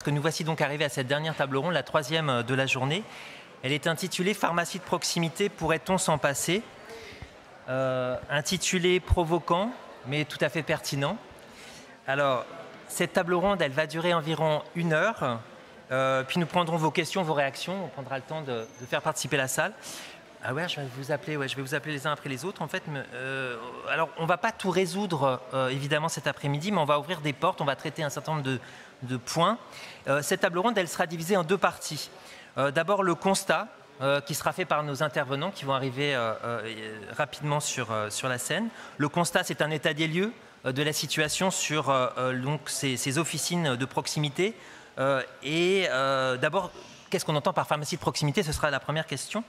que nous voici donc arrivés à cette dernière table ronde, la troisième de la journée. Elle est intitulée « Pharmacie de proximité, pourrait-on s'en passer ?» Intitulé provoquant, mais tout à fait pertinent. Alors, cette table ronde, elle va durer environ 1 heure. Puis nous prendrons vos questions, vos réactions. On prendra le temps de faire participer la salle. Ah ouais, je vais vous appeler les uns après les autres. En fait, alors on ne va pas tout résoudre évidemment cet après-midi, mais on va ouvrir des portes. On va traiter un certain nombre de points. Cette table ronde, elle sera divisée en 2 parties. D'abord le constat qui sera fait par nos intervenants qui vont arriver rapidement sur la scène. Le constat, c'est un état des lieux de la situation sur donc ces officines de proximité. D'abord, qu'est-ce qu'on entend par pharmacie de proximité? Ce sera la première question.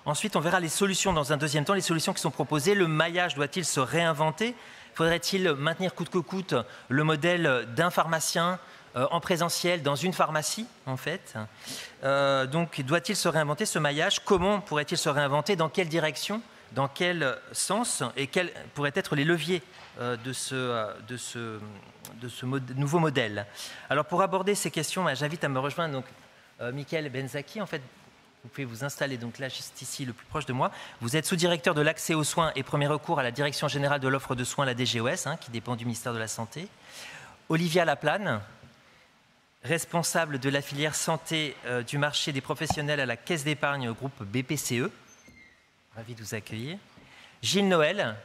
Ensuite, on verra les solutions dans un deuxième temps, les solutions qui sont proposées. Le maillage doit-il se réinventer? Faudrait-il maintenir coûte que coûte le modèle d'un pharmacien en présentiel dans une pharmacie, en fait? Donc, doit-il se réinventer ce maillage? Comment pourrait-il se réinventer? Dans quelle direction? Dans quel sens? Et quels pourraient être les leviers de ce nouveau modèle? Alors, pour aborder ces questions, j'invite à me rejoindre donc, Michael Benzaki. En fait, vous pouvez vous installer donc là, juste ici, le plus proche de moi. Vous êtes sous-directeur de l'accès aux soins et premier recours à la Direction générale de l'offre de soins, la DGOS, qui dépend du ministère de la Santé. Olivia Laplane, responsable de la filière santé du marché des professionnels à la Caisse d'épargne au groupe BPCE. Ravi de vous accueillir. Gilles Noël,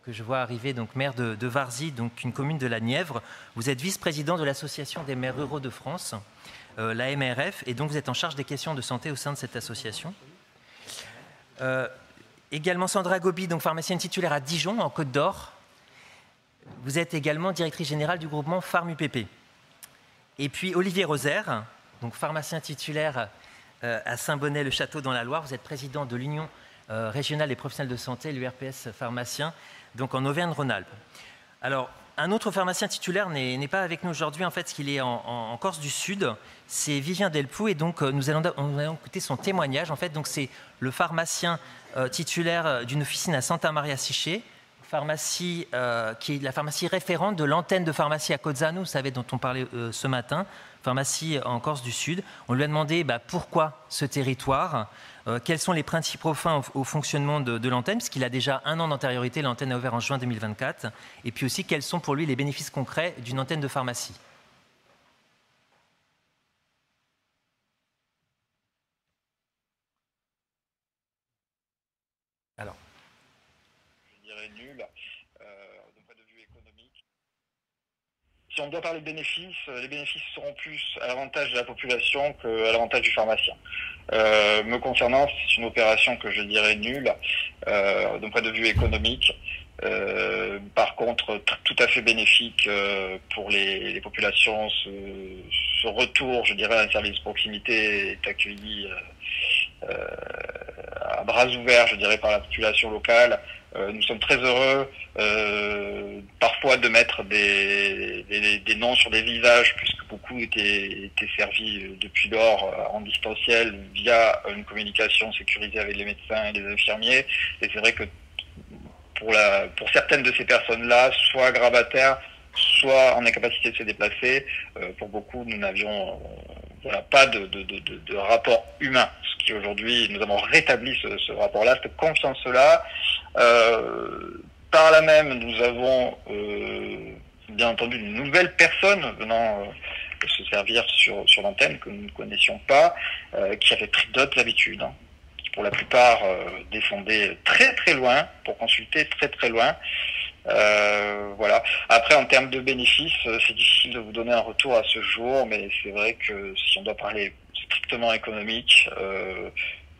que je vois arriver, donc maire de Varzy, donc une commune de la Nièvre. Vous êtes vice-président de l'Association des maires ruraux de France, la MRF, et donc vous êtes en charge des questions de santé au sein de cette association. Également Sandra Gobi, donc pharmacienne titulaire à Dijon, en Côte d'Or. Vous êtes également directrice générale du groupement PharmUPP. Et puis Olivier Rosaire, donc pharmacien titulaire à Saint-Bonnet-le-Château dans la Loire. Vous êtes président de l'Union régionale des professionnels de santé, l'URPS pharmacien, donc en Auvergne-Rhône-Alpes. Alors, un autre pharmacien titulaire n'est pas avec nous aujourd'hui, en fait, parce qu'il est en Corse du Sud. C'est Vivien Delpoux, et donc nous allons écouter son témoignage. En fait, donc c'est le pharmacien titulaire d'une officine à Santa Maria Siché, pharmacie qui est la pharmacie référente de l'antenne de pharmacie à Cozzano, vous savez, dont on parlait ce matin, pharmacie en Corse du Sud. On lui a demandé pourquoi ce territoire, quels sont les principaux freins au fonctionnement de l'antenne, puisqu'il a déjà 1 an d'antériorité, l'antenne a ouvert en juin 2024, et puis aussi quels sont pour lui les bénéfices concrets d'une antenne de pharmacie. Alors. Je dirais nul, d'un point de vue économique. Si on doit parler de bénéfices, les bénéfices seront plus à l'avantage de la population qu'à l'avantage du pharmacien. Me concernant, c'est une opération que je dirais nulle, d'un point de vue économique. Par contre, tout à fait bénéfique pour les populations. Ce retour, je dirais, à un service de proximité est accueilli à bras ouverts, je dirais, par la population locale. Nous sommes très heureux parfois de mettre des noms sur des visages, puisque beaucoup étaient servis depuis lors en distanciel via une communication sécurisée avec les médecins et les infirmiers. Et c'est vrai que pour certaines de ces personnes-là, soit grabataires, soit en incapacité de se déplacer, pour beaucoup, nous n'avions pas de rapport humain. Ce qui aujourd'hui, nous avons rétabli ce rapport-là, cette confiance-là. Par là même, nous avons bien entendu une nouvelle personne venant se servir sur l'antenne que nous ne connaissions pas, qui avait pris d'autres habitudes, qui pour la plupart descendaient très très loin pour consulter très très loin. Voilà. Après, en termes de bénéfices, c'est difficile de vous donner un retour à ce jour, mais c'est vrai que si on doit parler strictement économique,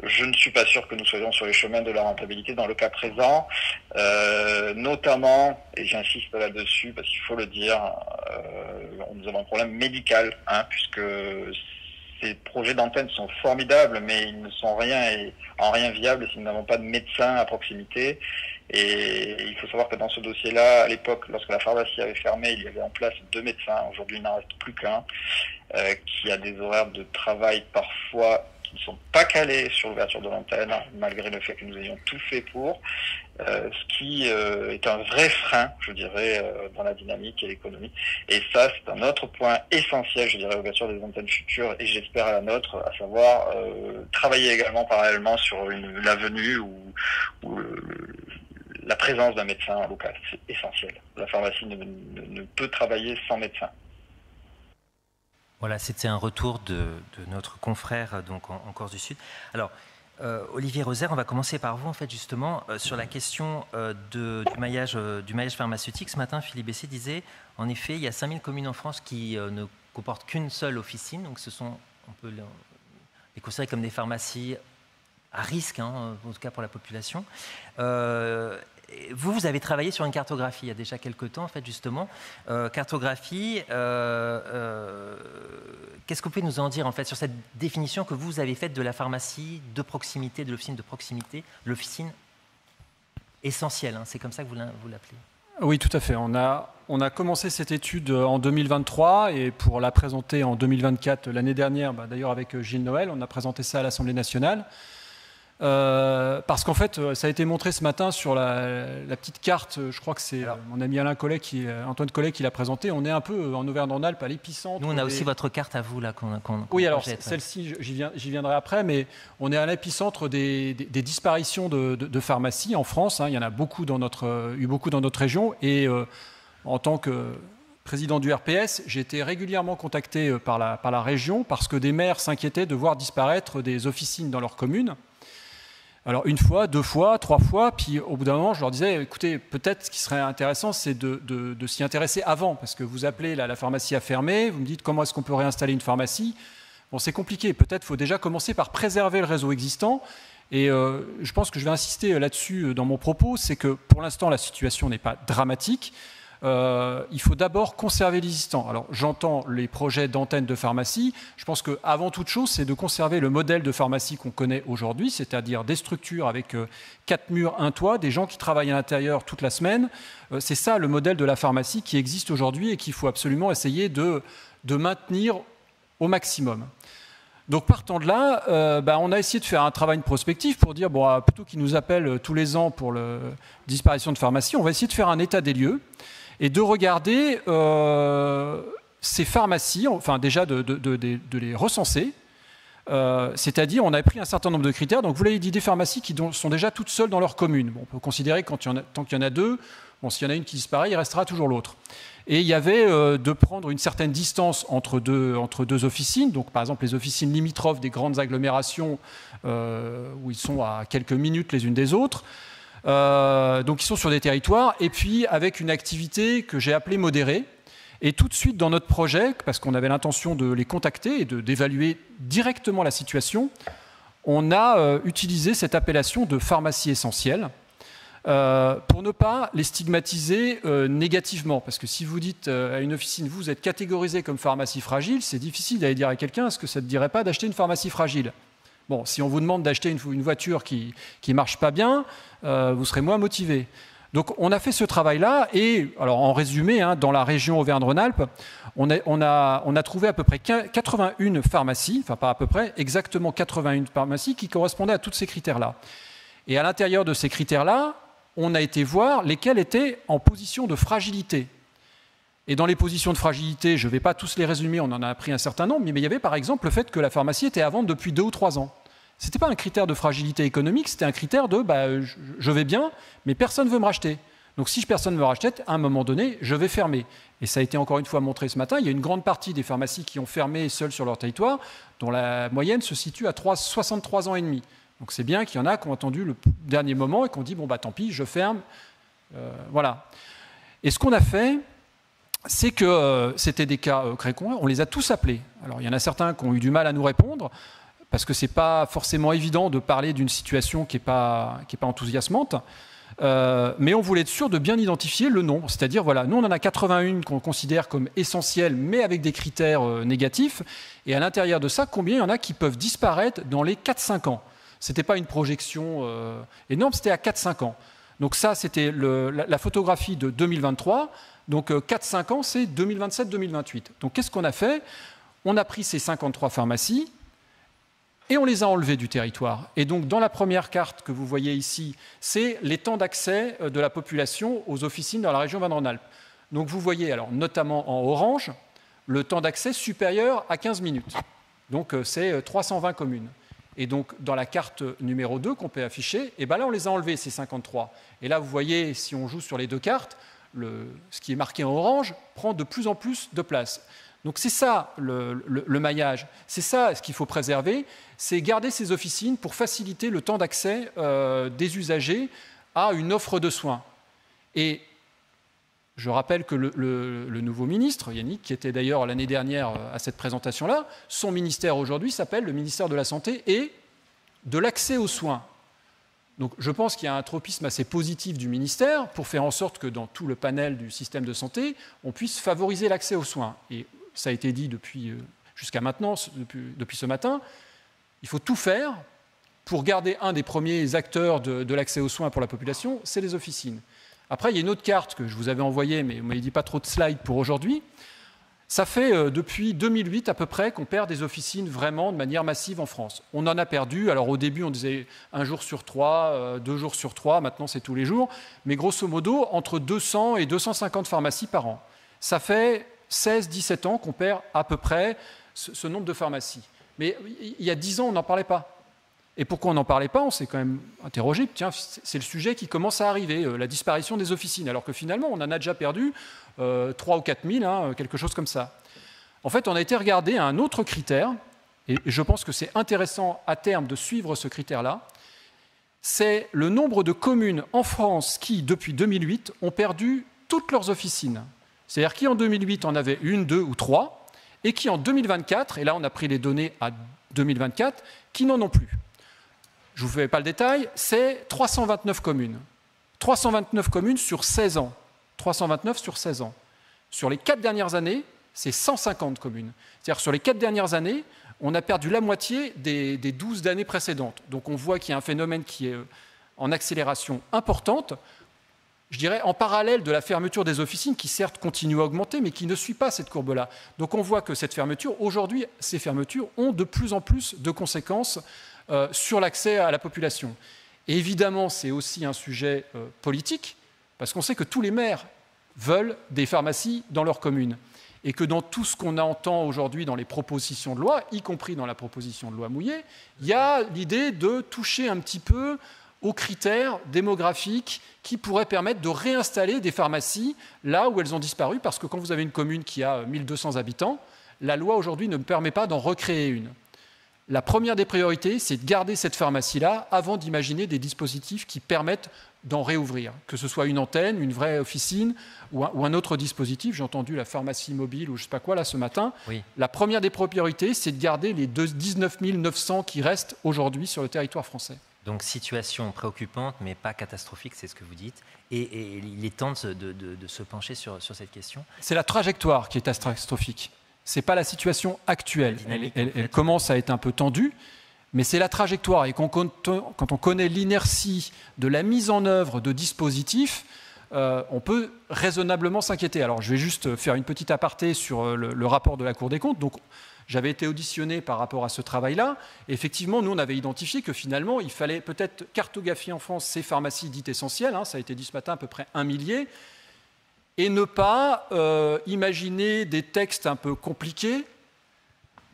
je ne suis pas sûr que nous soyons sur les chemins de la rentabilité dans le cas présent, notamment, et j'insiste là-dessus parce qu'il faut le dire, nous avons un problème médical, puisque ces projets d'antenne sont formidables, mais ils ne sont en rien viables si nous n'avons pas de médecins à proximité. Et il faut savoir que dans ce dossier-là, à l'époque, lorsque la pharmacie avait fermé, il y avait en place 2 médecins. Aujourd'hui, il n'en reste plus qu'un, qui a des horaires de travail parfois qui ne sont pas calés sur l'ouverture de l'antenne, malgré le fait que nous ayons tout fait pour, ce qui est un vrai frein, je dirais, dans la dynamique et l'économie. Et ça, c'est un autre point essentiel, je dirais, à l'ouverture des antennes futures, et j'espère à la nôtre, à savoir travailler également parallèlement sur la venue ou la présence d'un médecin local. C'est essentiel. La pharmacie ne peut travailler sans médecin. Voilà, c'était un retour de notre confrère donc en Corse du Sud. Alors, Olivier Rosaire, on va commencer par vous, en fait, justement, sur la question du maillage pharmaceutique. Ce matin, Philippe Bessé disait, en effet, il y a 5000 communes en France qui ne comportent qu'une seule officine. Donc, on peut les considérer comme des pharmacies à risque, hein, en tout cas pour la population. Vous avez travaillé sur une cartographie il y a déjà quelques temps, en fait, justement. Cartographie, qu'est-ce que vous pouvez nous en dire, en fait, sur cette définition que vous avez faite de la pharmacie de proximité, de l'officine de proximité, l'officine essentielle, hein, c'est comme ça que vous l'appelez? Oui, tout à fait. On a commencé cette étude en 2023 et pour la présenter en 2024, l'année dernière, d'ailleurs avec Gilles Noël, on a présenté ça à l'Assemblée nationale. Parce qu'en fait, ça a été montré ce matin sur la petite carte, je crois que c'est mon ami Antoine Collet qui l'a présenté. On est un peu en Auvergne-Rhône-Alpes, à l'épicentre. Nous, on a aussi votre carte à vous, là, oui, alors celle-ci, j'y viendrai après, mais on est à l'épicentre des disparitions de pharmacies en France. Hein. Il y en a beaucoup dans notre région. Et en tant que président du RPS, j'ai été régulièrement contacté par la région parce que des maires s'inquiétaient de voir disparaître des officines dans leur commune. Alors une fois, 2 fois, 3 fois, puis au bout d'un moment, je leur disais, écoutez, peut-être ce qui serait intéressant, c'est de s'y intéresser avant, parce que vous appelez, la pharmacie a fermé, vous me dites comment est-ce qu'on peut réinstaller une pharmacie. Bon, c'est compliqué, peut-être faut déjà commencer par préserver le réseau existant, et je pense que je vais insister là-dessus dans mon propos, c'est que pour l'instant, la situation n'est pas dramatique. Il faut d'abord conserver l'existant. Alors j'entends les projets d'antennes de pharmacie. Je pense qu'avant toute chose, c'est de conserver le modèle de pharmacie qu'on connaît aujourd'hui, c'est-à-dire des structures avec 4 murs, un toit, des gens qui travaillent à l'intérieur toute la semaine. C'est ça le modèle de la pharmacie qui existe aujourd'hui et qu'il faut absolument essayer de maintenir au maximum. Donc partant de là, on a essayé de faire un travail de prospective pour dire, bon, plutôt qu'ils nous appellent tous les ans pour la disparition de pharmacie, on va essayer de faire un état des lieux et de regarder ces pharmacies, enfin déjà de les recenser, c'est-à-dire on a pris un certain nombre de critères. Donc vous l'avez dit, des pharmacies qui sont déjà toutes seules dans leur commune. Bon, on peut considérer que tant qu'il y en a 2, bon, s'il y en a une qui disparaît, il restera toujours l'autre. Et il y avait de prendre une certaine distance entre deux officines, donc par exemple les officines limitrophes des grandes agglomérations où ils sont à quelques minutes les unes des autres. Donc ils sont sur des territoires, et puis avec une activité que j'ai appelée modérée. Et tout de suite dans notre projet, parce qu'on avait l'intention de les contacter et d'évaluer directement la situation, on a utilisé cette appellation de pharmacie essentielle pour ne pas les stigmatiser négativement. Parce que si vous dites à une officine, vous êtes catégorisé comme pharmacie fragile, c'est difficile d'aller dire à quelqu'un, est-ce que ça ne te dirait pas d'acheter une pharmacie fragile ? Bon, si on vous demande d'acheter une voiture qui ne marche pas bien, vous serez moins motivé. Donc on a fait ce travail-là et, alors en résumé, hein, dans la région Auvergne-Rhône-Alpes, on a trouvé à peu près 81 pharmacies, enfin pas à peu près, exactement 81 pharmacies qui correspondaient à tous ces critères-là. Et à l'intérieur de ces critères-là, on a été voir lesquels étaient en position de fragilité. Et dans les positions de fragilité, je ne vais pas tous les résumer, on en a appris un certain nombre, mais il y avait par exemple le fait que la pharmacie était à vendre depuis 2 ou 3 ans. Ce n'était pas un critère de fragilité économique, c'était un critère de je vais bien, mais personne ne veut me racheter. Donc si personne ne me rachète, à un moment donné, je vais fermer. Et ça a été encore une fois montré ce matin, il y a une grande partie des pharmacies qui ont fermé seules sur leur territoire, dont la moyenne se situe à 63 ans et demi. Donc c'est bien qu'il y en a qui ont attendu le dernier moment et qui ont dit, bon tant pis, je ferme. Voilà. Et ce qu'on a fait, c'est que c'était des cas crécons, on les a tous appelés. Alors il y en a certains qui ont eu du mal à nous répondre, parce que ce n'est pas forcément évident de parler d'une situation qui n'est pas enthousiasmante, mais on voulait être sûr de bien identifier le nombre. C'est-à-dire, voilà, nous on en a 81 qu'on considère comme essentielles, mais avec des critères négatifs, et à l'intérieur de ça, combien il y en a qui peuvent disparaître dans les 4-5 ans. Ce n'était pas une projection énorme, c'était à 4-5 ans. Donc ça, c'était la photographie de 2023. Donc 4-5 ans, c'est 2027-2028. Donc qu'est-ce qu'on a fait ? On a pris ces 53 pharmacies, et on les a enlevés du territoire. Et donc, dans la première carte que vous voyez ici, c'est les temps d'accès de la population aux officines dans la région Auvergne-Rhône-Alpes. Donc, vous voyez, alors, notamment en orange, le temps d'accès supérieur à 15 minutes. Donc, c'est 320 communes. Et donc, dans la carte numéro 2 qu'on peut afficher, et ben là, on les a enlevés, ces 53. Et là, vous voyez, si on joue sur les deux cartes, ce qui est marqué en orange prend de plus en plus de place. Donc c'est ça le maillage, c'est ça ce qu'il faut préserver, c'est garder ces officines pour faciliter le temps d'accès des usagers à une offre de soins. Et je rappelle que le nouveau ministre, Yannick, qui était d'ailleurs l'année dernière à cette présentation-là, son ministère aujourd'hui s'appelle le ministère de la Santé et de l'accès aux soins. Donc je pense qu'il y a un tropisme assez positif du ministère pour faire en sorte que dans tout le panel du système de santé, on puisse favoriser l'accès aux soins. Et ça a été dit jusqu'à maintenant, depuis ce matin, il faut tout faire pour garder un des premiers acteurs de l'accès aux soins pour la population, c'est les officines. Après, il y a une autre carte que je vous avais envoyée, mais vous ne m'avez dit pas trop de slides pour aujourd'hui. Ça fait depuis 2008 à peu près qu'on perd des officines vraiment de manière massive en France. On en a perdu, alors au début on disait 1 jour sur 3, 2 jours sur 3, maintenant c'est tous les jours, mais grosso modo entre 200 et 250 pharmacies par an. Ça fait 16-17 ans qu'on perd à peu près ce nombre de pharmacies. Mais il y a 10 ans on n'en parlait pas. Et pourquoi on n'en parlait pas? On s'est quand même interrogé, tiens, c'est le sujet qui commence à arriver, la disparition des officines, alors que finalement on en a déjà perdu 3 ou 4 000, quelque chose comme ça. En fait, on a été regarder un autre critère, et je pense que c'est intéressant à terme de suivre ce critère-là, c'est le nombre de communes en France qui, depuis 2008, ont perdu toutes leurs officines. C'est-à-dire qui en 2008 en avaient 1, 2 ou 3, et qui en 2024, et là on a pris les données à 2024, qui n'en ont plus. Je ne vous fais pas le détail, c'est 329 communes. 329 communes sur 16 ans. 329 sur 16 ans. Sur les 4 dernières années, c'est 150 communes. C'est-à-dire sur les 4 dernières années, on a perdu la moitié des 12 années précédentes. Donc on voit qu'il y a un phénomène qui est en accélération importante, je dirais en parallèle de la fermeture des officines, qui certes continue à augmenter, mais qui ne suit pas cette courbe-là. Donc on voit que cette fermeture, aujourd'hui, ces fermetures ont de plus en plus de conséquences sur l'accès à la population. Et évidemment, c'est aussi un sujet politique, parce qu'on sait que tous les maires veulent des pharmacies dans leur commune. Et que dans tout ce qu'on entend aujourd'hui dans les propositions de loi, y compris dans la proposition de loi Mouillé, il y a l'idée de toucher un petit peu aux critères démographiques qui pourraient permettre de réinstaller des pharmacies là où elles ont disparu, parce que quand vous avez une commune qui a 1200 habitants, la loi aujourd'hui ne permet pas d'en recréer une. La première des priorités, c'est de garder cette pharmacie-là avant d'imaginer des dispositifs qui permettent d'en réouvrir, que ce soit une antenne, une vraie officine ou un autre dispositif. J'ai entendu la pharmacie mobile ou je ne sais pas quoi là ce matin. Oui. La première des priorités, c'est de garder les 19 900 qui restent aujourd'hui sur le territoire français. Donc situation préoccupante, mais pas catastrophique, c'est ce que vous dites. Et il est temps de se pencher sur cette question. C'est la trajectoire qui est catastrophique. Ce n'est pas la situation actuelle. Elle commence à être un peu tendue, mais c'est la trajectoire. Et quand on connaît l'inertie de la mise en œuvre de dispositifs, on peut raisonnablement s'inquiéter. Alors, je vais juste faire une petite aparté sur le rapport de la Cour des comptes. Donc, j'avais été auditionné par rapport à ce travail-là. Et effectivement, nous, on avait identifié que finalement, il fallait peut-être cartographier en France ces pharmacies dites essentielles. Ça a été dit ce matin, à peu près 1 millier. Et ne pas imaginer des textes un peu compliqués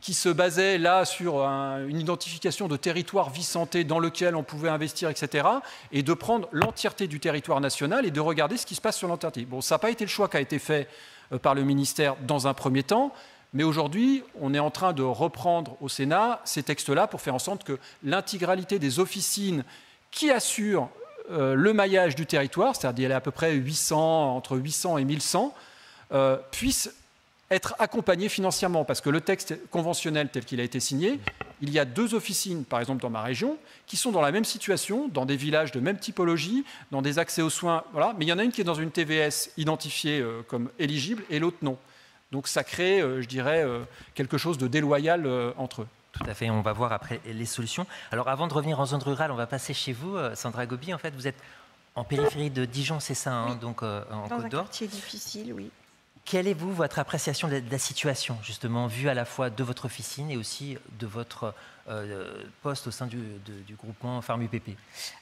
qui se basaient là sur une identification de territoire vie-santé dans lequel on pouvait investir, etc. Et de prendre l'entièreté du territoire national et de regarder ce qui se passe sur l'entièreté. Bon, ça n'a pas été le choix qui a été fait par le ministère dans un premier temps, mais aujourd'hui, on est en train de reprendre au Sénat ces textes-là pour faire en sorte que l'intégralité des officines qui assurent le maillage du territoire, c'est-à-dire à peu près entre 800 et 1100, puisse être accompagné financièrement. Parce que le texte conventionnel tel qu'il a été signé, il y a 2 officines, par exemple dans ma région, qui sont dans la même situation, dans des villages de même typologie, dans des accès aux soins, voilà. Mais il y en a une qui est dans une TVS identifiée comme éligible et l'autre non. Donc ça crée, je dirais, quelque chose de déloyal entre eux. Tout à fait, on va voir après les solutions. Alors avant de revenir en zone rurale, on va passer chez vous, Sandra Gobi. En fait, vous êtes en périphérie de Dijon, c'est ça, oui. Donc en Côte d'Or. Dans un quartier difficile, oui. Quelle est, votre appréciation de la situation, justement, vue à la fois de votre officine et aussi de votre poste au sein du groupement Farm UPP?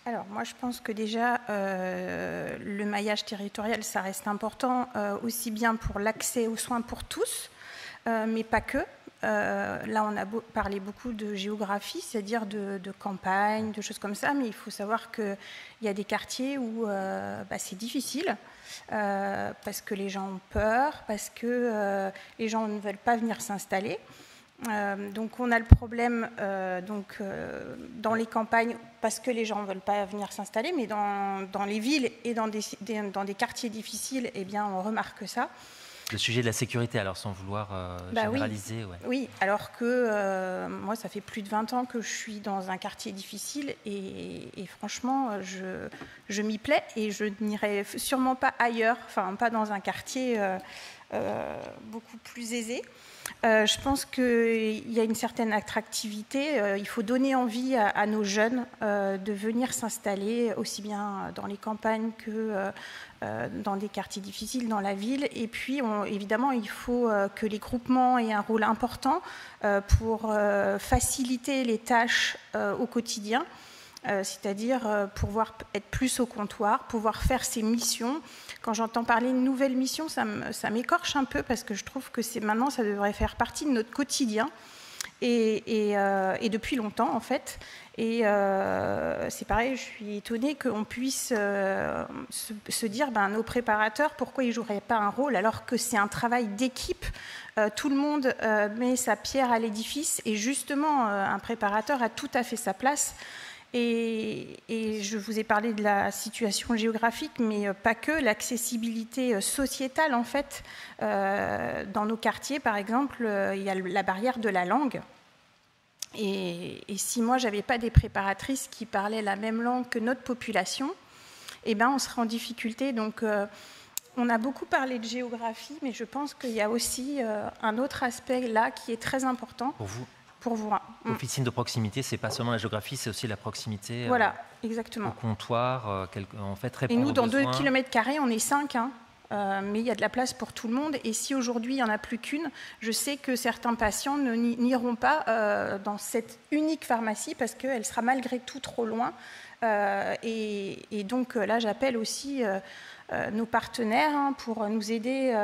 Alors, moi, je pense que déjà, le maillage territorial, ça reste important, aussi bien pour l'accès aux soins pour tous, mais pas que. Là, on a parlé beaucoup de géographie, c'est-à-dire de campagne, de choses comme ça, mais il faut savoir qu'il y a des quartiers où c'est difficile, parce que les gens ont peur, parce que les gens ne veulent pas venir s'installer. Donc on a le problème dans les campagnes, parce que les gens ne veulent pas venir s'installer, mais dans les villes et dans des quartiers difficiles, eh bien, on remarque ça. Le sujet de la sécurité, alors sans vouloir généraliser. Oui, alors que moi, ça fait plus de 20 ans que je suis dans un quartier difficile et franchement, je m'y plais et je n'irai sûrement pas ailleurs, enfin pas dans un quartier beaucoup plus aisé. Je pense qu'il y a une certaine attractivité. Il faut donner envie à nos jeunes de venir s'installer aussi bien dans les campagnes que dans des quartiers difficiles, dans la ville. Et puis, évidemment, il faut que les groupements aient un rôle important pour faciliter les tâches au quotidien. C'est-à-dire pouvoir être plus au comptoir, pouvoir faire ses missions. Quand j'entends parler de nouvelles missions, ça m'écorche un peu parce que je trouve que maintenant, ça devrait faire partie de notre quotidien et depuis longtemps, en fait. Et c'est pareil, je suis étonnée qu'on puisse se dire, nos préparateurs, pourquoi ils ne joueraient pas un rôle alors que c'est un travail d'équipe. Tout le monde met sa pierre à l'édifice et justement, un préparateur a tout à fait sa place. Et je vous ai parlé de la situation géographique, mais pas que, l'accessibilité sociétale, en fait. Dans nos quartiers, par exemple, il y a la barrière de la langue. Et si moi, je n'avais pas des préparatrices qui parlaient la même langue que notre population, eh ben, on serait en difficulté. Donc, on a beaucoup parlé de géographie, mais je pense qu'il y a aussi un autre aspect là qui est très important. Pour vous, officine de proximité, c'est pas seulement la géographie, c'est aussi la proximité voilà, exactement. au comptoir, en fait, répondre et nous, dans 2 km², on est 5, mais il y a de la place pour tout le monde. Et si aujourd'hui, il n'y en a plus qu'une, je sais que certains patients n'iront pas dans cette unique pharmacie parce qu'elle sera malgré tout trop loin. Et donc là, j'appelle aussi nos partenaires pour nous aider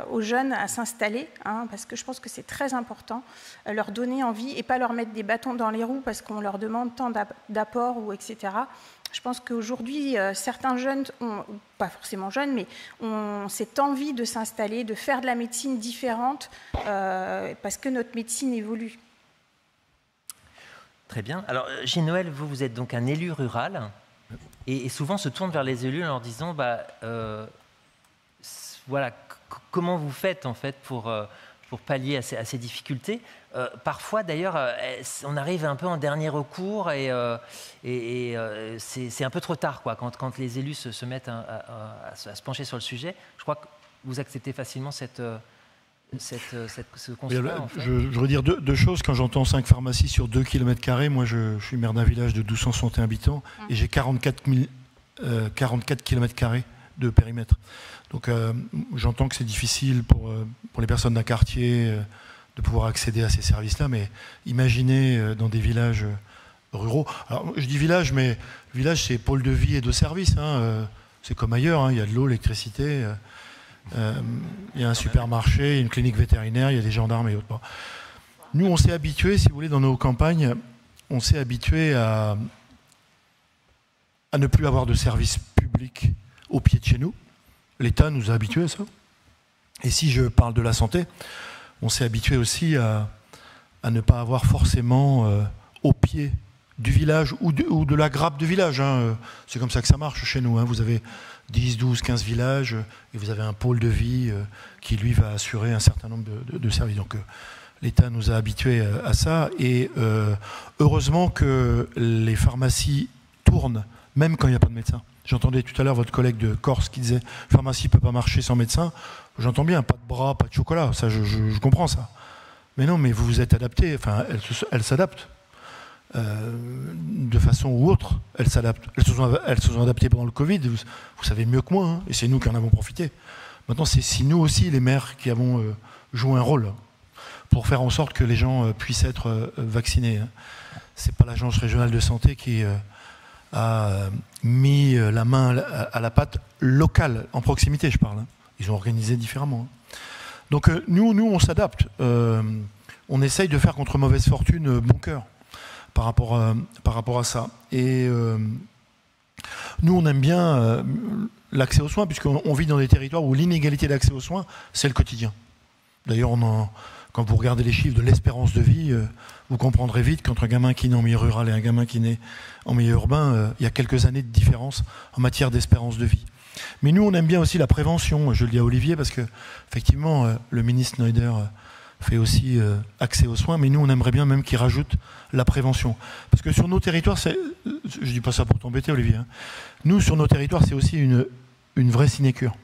aux jeunes à s'installer, parce que je pense que c'est très important, leur donner envie et pas leur mettre des bâtons dans les roues parce qu'on leur demande tant d'apports ou etc. Je pense qu'aujourd'hui, certains jeunes, pas forcément jeunes, mais ont cette envie de s'installer, de faire de la médecine différente parce que notre médecine évolue. Très bien. Alors, Gilles Noël, vous êtes donc un élu rural et souvent se tourne vers les élus en leur disant voilà, comment vous faites en fait pour pallier à ces difficultés. Parfois, d'ailleurs, on arrive un peu en dernier recours et c'est un peu trop tard, quoi, quand les élus se mettent à se pencher sur le sujet. Je crois que vous acceptez facilement ce constat. En fait. Je voudrais dire deux choses. Quand j'entends 5 pharmacies sur 2 km², moi je suis maire d'un village de 1261 habitants et j'ai 44 km² de périmètre. Donc j'entends que c'est difficile pour les personnes d'un quartier de pouvoir accéder à ces services-là, mais imaginez dans des villages ruraux. Alors je dis village, mais le village c'est pôle de vie et de services. C'est comme ailleurs, il y a de l'eau, l'électricité. Il y a un supermarché, une clinique vétérinaire, il y a des gendarmes et autres. Nous, on s'est habitués, si vous voulez, dans nos campagnes, on s'est habitués à ne plus avoir de service public au pied de chez nous. L'État nous a habitués à ça. Et si je parle de la santé, on s'est habitué aussi à ne pas avoir forcément au pied du village ou de la grappe du village. C'est comme ça que ça marche chez nous. Vous avez 10, 12, 15 villages et vous avez un pôle de vie qui, lui, va assurer un certain nombre de services. Donc l'État nous a habitués à ça et heureusement que les pharmacies tournent, même quand il n'y a pas de médecin. J'entendais tout à l'heure votre collègue de Corse qui disait « pharmacie ne peut pas marcher sans médecin ». J'entends bien, pas de bras, pas de chocolat, ça je comprends ça. Mais non, mais vous vous êtes adapté, enfin, elles s'adaptent. De façon ou autre, elles s'adaptent. Elles se sont adaptées pendant le Covid, vous savez mieux que moi, et c'est nous qui en avons profité. Maintenant, c'est nous aussi, les maires, qui avons joué un rôle pour faire en sorte que les gens puissent être vaccinés. C'est pas l'Agence régionale de santé qui a mis la main à la pâte locale, en proximité, je parle. Ils ont organisé différemment. Donc nous, on s'adapte. On essaye de faire contre mauvaise fortune bon cœur par rapport à ça. Et nous, on aime bien l'accès aux soins, puisqu'on vit dans des territoires où l'inégalité d'accès aux soins, c'est le quotidien. D'ailleurs, quand vous regardez les chiffres de l'espérance de vie, vous comprendrez vite qu'entre un gamin qui naît en milieu rural et un gamin qui naît en milieu urbain, il y a quelques années de différence en matière d'espérance de vie. Mais nous, on aime bien aussi la prévention, je le dis à Olivier, parce que effectivement, le ministre Schneider fait aussi accès aux soins, mais nous, on aimerait bien même qu'il rajoute la prévention. Parce que sur nos territoires, je ne dis pas ça pour t'embêter, Olivier, hein. Nous, sur nos territoires, c'est aussi une vraie sinécure.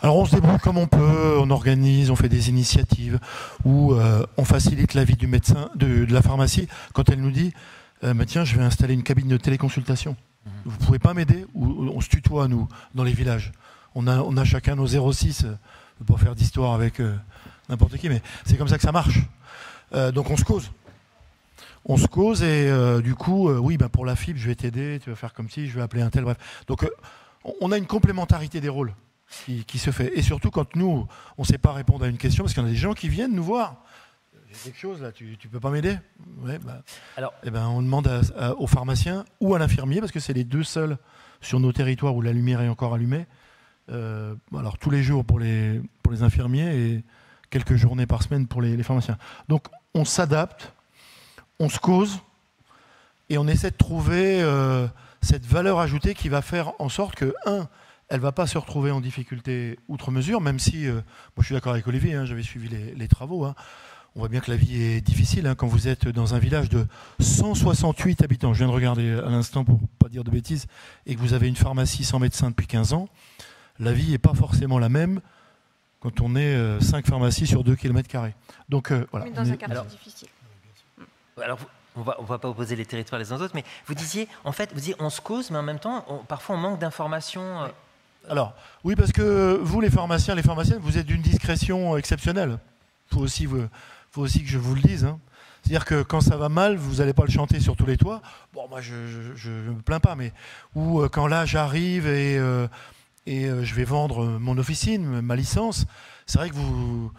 Alors on se débrouille comme on peut, on organise, on fait des initiatives où on facilite la vie du médecin, de la pharmacie, quand elle nous dit tiens, je vais installer une cabine de téléconsultation. Vous ne pouvez pas m'aider? Ou on se tutoie, nous, dans les villages. On a chacun nos 06, je ne veux pas faire d'histoire avec n'importe qui, mais c'est comme ça que ça marche. Donc on se cause. On se cause et du coup, oui, pour la fibre, je vais t'aider, tu vas faire comme si, je vais appeler un tel, bref. Donc on a une complémentarité des rôles qui se fait. Et surtout quand nous, on ne sait pas répondre à une question, parce qu'il y en a des gens qui viennent nous voir. J'ai quelque chose là, tu ne peux pas m'aider? Ouais, alors, on demande au pharmacien ou à l'infirmier, parce que c'est les deux seuls sur nos territoires où la lumière est encore allumée. Alors tous les jours pour les infirmiers et quelques journées par semaine pour les pharmaciens. Donc on s'adapte, on se cause et on essaie de trouver cette valeur ajoutée qui va faire en sorte que, elle ne va pas se retrouver en difficulté outre mesure, même si, moi je suis d'accord avec Olivier, hein, j'avais suivi les travaux. Hein. On voit bien que la vie est difficile hein, quand vous êtes dans un village de 168 habitants. Je viens de regarder à l'instant pour ne pas dire de bêtises, et que vous avez une pharmacie sans médecin depuis 15 ans. La vie n'est pas forcément la même quand on est 5 pharmacies sur 2 km². Donc voilà. Mais dans un quartier difficile. Alors, on va pas opposer les territoires les uns aux autres, mais vous disiez, en fait, on se cause, mais en même temps, parfois on manque d'informations. Alors, oui, parce que vous, les pharmaciens, les pharmaciennes, vous êtes d'une discrétion exceptionnelle. Faut aussi que je vous le dise. Hein. C'est-à-dire que quand ça va mal, vous n'allez pas le chanter sur tous les toits. Bon, moi, je me plains pas, mais ou quand là, j'arrive et je vais vendre mon officine, ma licence, c'est vrai que vous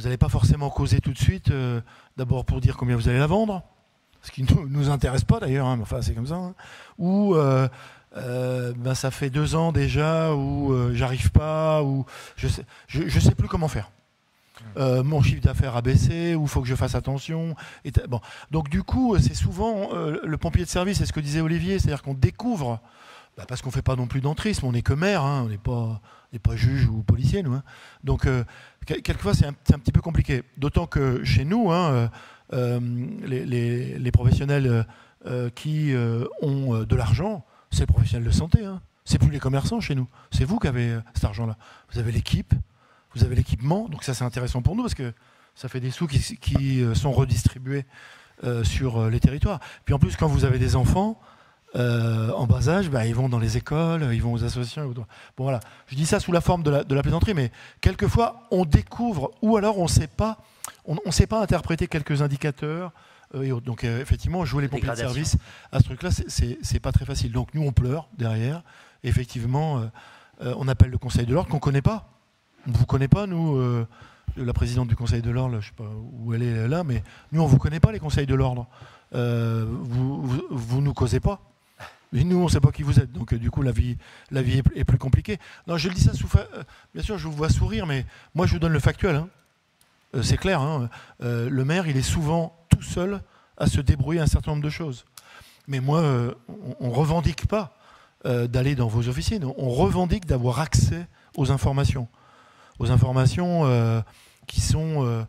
n'allez pas forcément causer tout de suite, d'abord pour dire combien vous allez la vendre, ce qui ne nous intéresse pas d'ailleurs, hein, mais enfin, c'est comme ça. Hein. Ou ça fait 2 ans déjà où j'arrive pas, ou je sais plus comment faire. Mon chiffre d'affaires a baissé, ou il faut que je fasse attention. Bon. Donc du coup, c'est souvent le pompier de service, c'est ce que disait Olivier, c'est-à-dire qu'on découvre, parce qu'on ne fait pas non plus d'entrisme, on n'est que maire, hein, on n'est pas juge ou policier, nous. Hein. Donc quelquefois, c'est un petit peu compliqué. D'autant que chez nous, hein, les professionnels qui ont de l'argent, c'est les professionnels de santé. Hein. C'est plus les commerçants chez nous. C'est vous qui avez cet argent-là. Vous avez l'équipe. Vous avez l'équipement, donc ça c'est intéressant pour nous parce que ça fait des sous qui sont redistribués sur les territoires. Puis en plus, quand vous avez des enfants en bas âge, ils vont dans les écoles, ils vont aux associations. Bon voilà, je dis ça sous la forme de la plaisanterie, mais quelquefois on découvre ou alors on ne sait pas interpréter quelques indicateurs. Et autres. Donc effectivement, jouer les pompiers de service à ce truc-là, c'est pas très facile. Donc nous on pleure derrière. Et effectivement, on appelle le Conseil de l'ordre qu'on ne connaît pas. On ne vous connaît pas, nous, la présidente du Conseil de l'ordre, je ne sais pas où elle est là, mais nous, on ne vous connaît pas, les conseils de l'ordre. Vous nous causez pas. Et nous, on ne sait pas qui vous êtes. Donc, du coup, la vie est plus compliquée. Non, je le dis ça bien sûr, je vous vois sourire, mais moi, je vous donne le factuel. Hein. C'est clair. Hein. Le maire, il est souvent tout seul à se débrouiller un certain nombre de choses. Mais moi, on ne revendique pas d'aller dans vos officines. On revendique d'avoir accès aux informations. Qui sont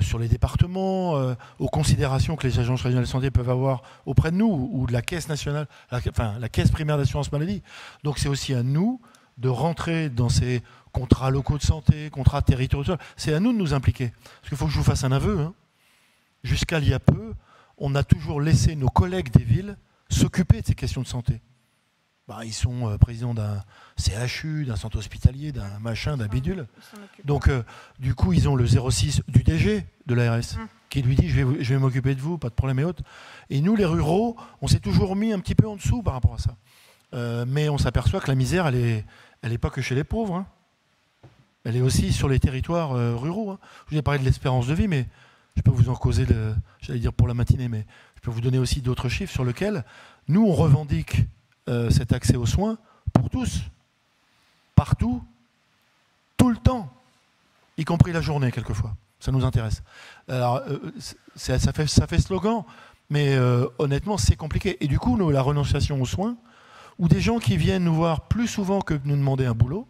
sur les départements, aux considérations que les agences régionales de santé peuvent avoir auprès de nous, ou de la caisse nationale, la caisse primaire d'assurance maladie. Donc c'est aussi à nous de rentrer dans ces contrats locaux de santé, contrats territoriaux. C'est à nous de nous impliquer. Parce qu'il faut que je vous fasse un aveu. Hein. Jusqu'à il y a peu, on a toujours laissé nos collègues des villes s'occuper de ces questions de santé. ils sont présidents d'un CHU, d'un centre hospitalier, d'un machin, d'un bidule. Donc, du coup, ils ont le 06 du DG de l'ARS qui lui dit je vais m'occuper de vous, pas de problème et autres. Et nous, les ruraux, on s'est toujours mis un petit peu en dessous par rapport à ça. Mais on s'aperçoit que la misère, elle est pas que chez les pauvres. Hein. Elle est aussi sur les territoires ruraux. Hein. Je vous ai parlé de l'espérance de vie, mais je peux vous en causer, j'allais dire pour la matinée, mais je peux vous donner aussi d'autres chiffres sur lesquels nous, on revendique cet accès aux soins pour tous, partout, tout le temps, y compris la journée quelquefois. Ça nous intéresse. Alors, ça fait slogan, mais honnêtement, c'est compliqué. Et du coup, nous, la renonciation aux soins, ou des gens qui viennent nous voir plus souvent que nous demander un boulot,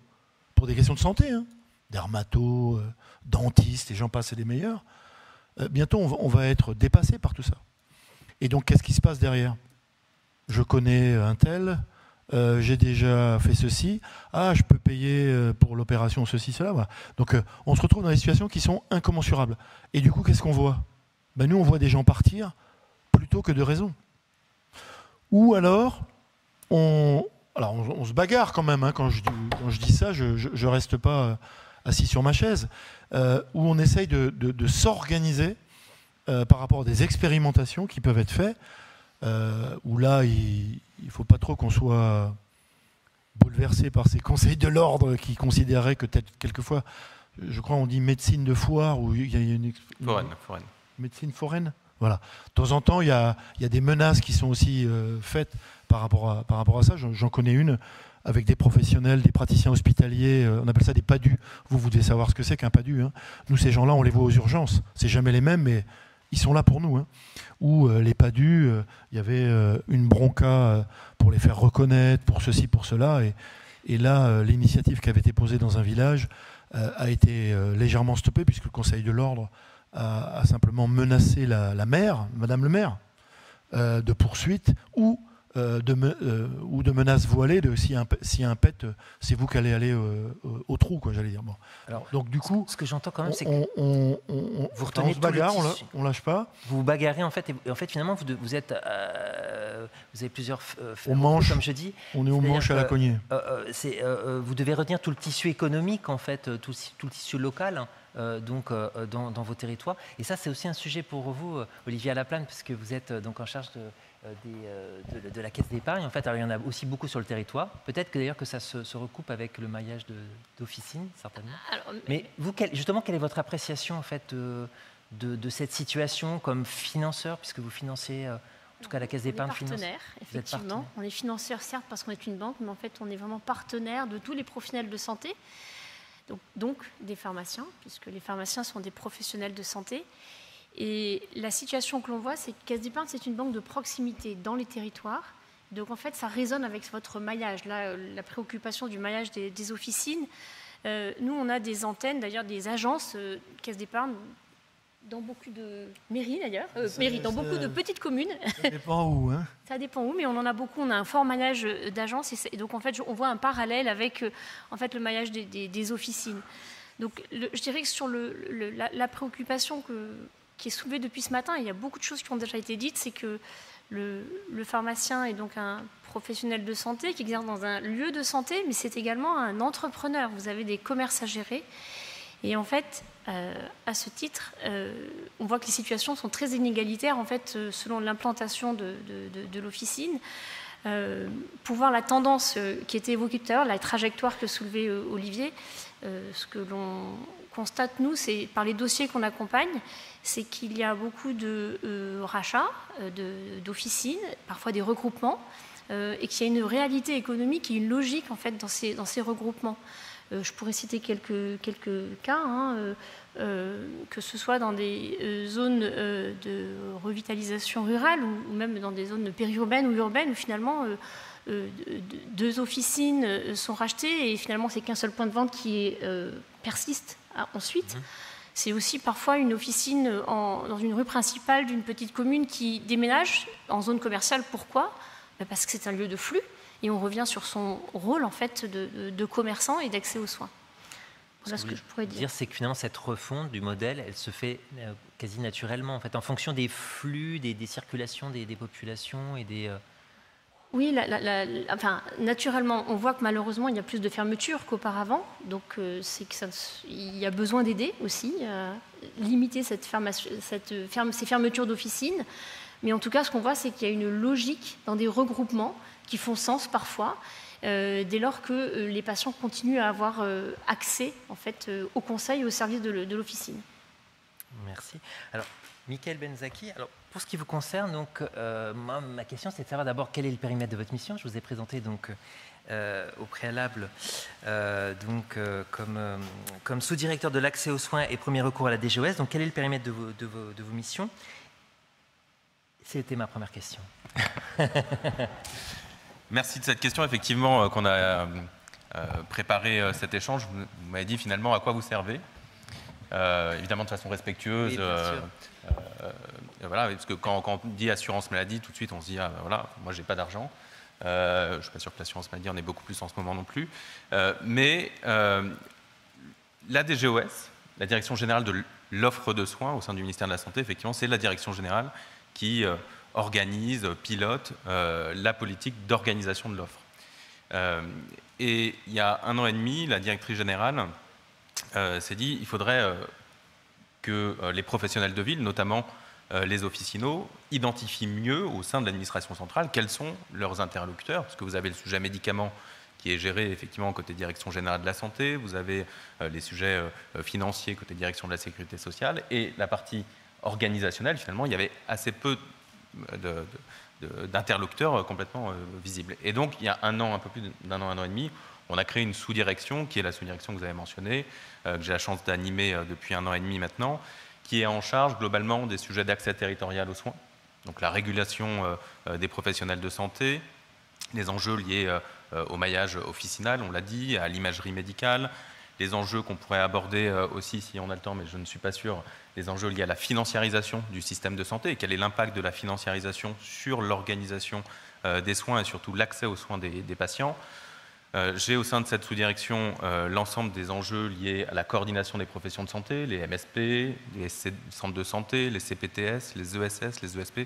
pour des questions de santé, hein, dermatos, dentistes, et j'en passe, et des meilleurs, bientôt, on va être dépassé par tout ça. Et donc, qu'est-ce qui se passe derrière ? Je connais un tel, j'ai déjà fait ceci, je peux payer pour l'opération ceci, cela. Voilà. Donc on se retrouve dans des situations qui sont incommensurables. Et du coup, qu'est-ce qu'on voit ? Nous, on voit des gens partir plutôt que de raison. Ou alors, on se bagarre quand même. Hein, quand je dis ça, je ne reste pas assis sur ma chaise. Où on essaye de s'organiser par rapport à des expérimentations qui peuvent être faites. Où là, il ne faut pas trop qu'on soit bouleversé par ces conseils de l'ordre qui considéraient que peut-être quelquefois, je crois on dit médecine de foire, où il y a une foraine. Médecine foraine. Voilà. De temps en temps, il y a des menaces qui sont aussi faites par rapport à ça. J'en connais une avec des professionnels, des praticiens hospitaliers, on appelle ça des PADU. Vous devez savoir ce que c'est qu'un PADU. Hein. Nous, ces gens-là, on les voit aux urgences. C'est jamais les mêmes, mais ils sont là pour nous. Hein. Où les PADU, il y avait une bronca pour les faire reconnaître, pour ceci, pour cela. Et là, l'initiative qui avait été posée dans un village a été légèrement stoppée, puisque le Conseil de l'Ordre a simplement menacé la maire, Madame le maire, de poursuite ou de menaces voilées, s'il y a un pet, c'est vous qui allez aller au trou, quoi, j'allais dire. Bon. Alors, donc du coup, ce que j'entends quand même, c'est que vous retenez, on se bagarre, on lâche pas. Vous vous bagarrez en fait, et en fait finalement vous avez plusieurs au manche, comme je dis. On est au manche à la cognée. Vous devez retenir tout le tissu économique en fait, tout le tissu local. Donc dans vos territoires. Et ça, c'est aussi un sujet pour vous, Olivier Alaplane, parce que vous êtes donc en charge de la caisse d'épargne. En fait, alors, il y en a aussi beaucoup sur le territoire. Peut-être que d'ailleurs que ça se recoupe avec le maillage d'officines, certainement. Mais vous, justement, quelle est votre appréciation en fait de cette situation comme financeur, puisque vous financez en tout cas la caisse d'épargne finance. Partenaire, effectivement. On est financeur certes parce qu'on est une banque, mais en fait on est vraiment partenaire de tous les professionnels de santé. Donc des pharmaciens, puisque les pharmaciens sont des professionnels de santé. Et la situation que l'on voit, c'est que Caisse d'Épargne, c'est une banque de proximité dans les territoires. Donc en fait, ça résonne avec votre maillage. Là, la préoccupation du maillage des officines. Nous, on a des antennes, d'ailleurs des agences Caisse d'Épargne, dans beaucoup de mairies d'ailleurs, dans beaucoup de petites communes. Ça dépend où, hein. Ça dépend où, mais on en a beaucoup. On a un fort maillage d'agences et donc en fait, on voit un parallèle avec en fait le maillage des officines. Donc, je dirais que sur la préoccupation qui est soulevée depuis ce matin, il y a beaucoup de choses qui ont déjà été dites, c'est que le pharmacien est donc un professionnel de santé qui exerce dans un lieu de santé, mais c'est également un entrepreneur. Vous avez des commerces à gérer. Et en fait, à ce titre, on voit que les situations sont très inégalitaires en fait, selon l'implantation de l'officine. Pour voir la tendance qui était évoquée tout à l'heure, la trajectoire que soulevait Olivier, ce que l'on constate, nous, c'est par les dossiers qu'on accompagne, c'est qu'il y a beaucoup de rachats d'officines, parfois des regroupements, et qu'il y a une réalité économique et une logique en fait, dans ces regroupements. Je pourrais citer quelques cas, que ce soit dans des zones de revitalisation rurale ou même dans des zones périurbaines ou urbaines où finalement deux officines sont rachetées et finalement c'est qu'un seul point de vente qui persiste ensuite. C'est aussi parfois une officine dans une rue principale d'une petite commune qui déménage en zone commerciale. Pourquoi ? Parce que c'est un lieu de flux. Et on revient sur son rôle en fait de commerçant et d'accès aux soins. Voilà ce que je pourrais dire. C'est que finalement cette refonte du modèle, elle se fait quasi naturellement en fait, en fonction des flux, des circulations des populations et des. Oui, enfin, naturellement, on voit que malheureusement, il y a plus de fermetures qu'auparavant. Donc, il y a besoin d'aider aussi, limiter ces fermetures d'officines. Mais en tout cas, ce qu'on voit, c'est qu'il y a une logique dans des regroupements qui font sens parfois, dès lors que les patients continuent à avoir accès en fait, au conseil et au service de l'officine. Merci. Alors, Michael Benzaki, alors, pour ce qui vous concerne, donc, moi, ma question, c'est de savoir d'abord quel est le périmètre de votre mission. Je vous ai présenté donc, au préalable comme sous-directeur de l'accès aux soins et premier recours à la DGOS. Donc, quel est le périmètre de vos missions? C'était ma première question. Merci de cette question. Effectivement, qu'on a préparé cet échange, vous m'avez dit finalement à quoi vous servez. Évidemment de façon respectueuse. Oui, bien sûr. Voilà, parce que quand on dit assurance maladie, tout de suite on se dit ah, ben voilà, moi j'ai pas d'argent. Je ne suis pas sûr que l'assurance maladie en ait beaucoup plus en ce moment non plus. Mais la DGOS, la Direction générale de l'offre de soins au sein du ministère de la Santé, effectivement, c'est la direction générale qui organise, pilote la politique d'organisation de l'offre. Et il y a 1 an et demi, la directrice générale s'est dit il faudrait que les professionnels de ville, notamment les officinaux, identifient mieux au sein de l'administration centrale quels sont leurs interlocuteurs, parce que vous avez le sujet médicaments qui est géré effectivement côté direction générale de la santé, vous avez les sujets financiers côté direction de la sécurité sociale, et la partie organisationnelle, finalement, il y avait assez peu d'interlocuteurs complètement visibles. Et donc, il y a 1 an, un peu plus d'1 an, 1 an et demi, on a créé une sous-direction, qui est la sous-direction que vous avez mentionnée, que j'ai la chance d'animer depuis 1 an et demi maintenant, qui est en charge globalement des sujets d'accès territorial aux soins, donc la régulation des professionnels de santé, les enjeux liés au maillage officinal, on l'a dit, à l'imagerie médicale, les enjeux qu'on pourrait aborder aussi, si on a le temps, mais je ne suis pas sûr, les enjeux liés à la financiarisation du système de santé, et quel est l'impact de la financiarisation sur l'organisation des soins et surtout l'accès aux soins des patients. J'ai au sein de cette sous-direction l'ensemble des enjeux liés à la coordination des professions de santé, les MSP, les centres de santé, les CPTS, les ESS, les ESP.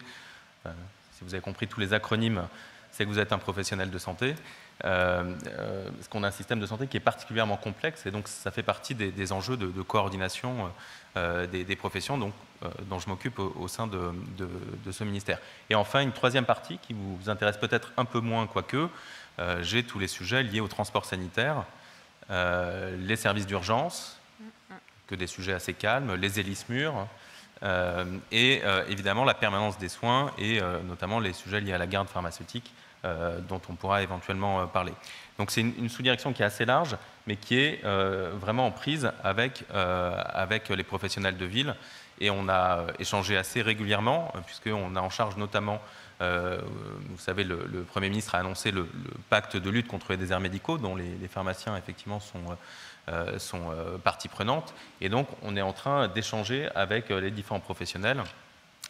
Si vous avez compris tous les acronymes, c'est que vous êtes un professionnel de santé. Parce qu'on a un système de santé qui est particulièrement complexe, et donc ça fait partie des enjeux de coordination des professions dont je m'occupe au sein de ce ministère. Et enfin, une troisième partie qui vous intéresse peut-être un peu moins, quoique, j'ai tous les sujets liés au transport sanitaire, les services d'urgence, que des sujets assez calmes, les hélices-murs, et évidemment la permanence des soins, et notamment les sujets liés à la garde pharmaceutique, dont on pourra éventuellement parler. Donc c'est une sous-direction qui est assez large, mais qui est vraiment en prise avec les professionnels de ville. Et on a échangé assez régulièrement, puisqu'on a en charge notamment, vous savez, le Premier ministre a annoncé le pacte de lutte contre les déserts médicaux, dont les pharmaciens, effectivement, sont partie prenante. Et donc, on est en train d'échanger avec les différents professionnels,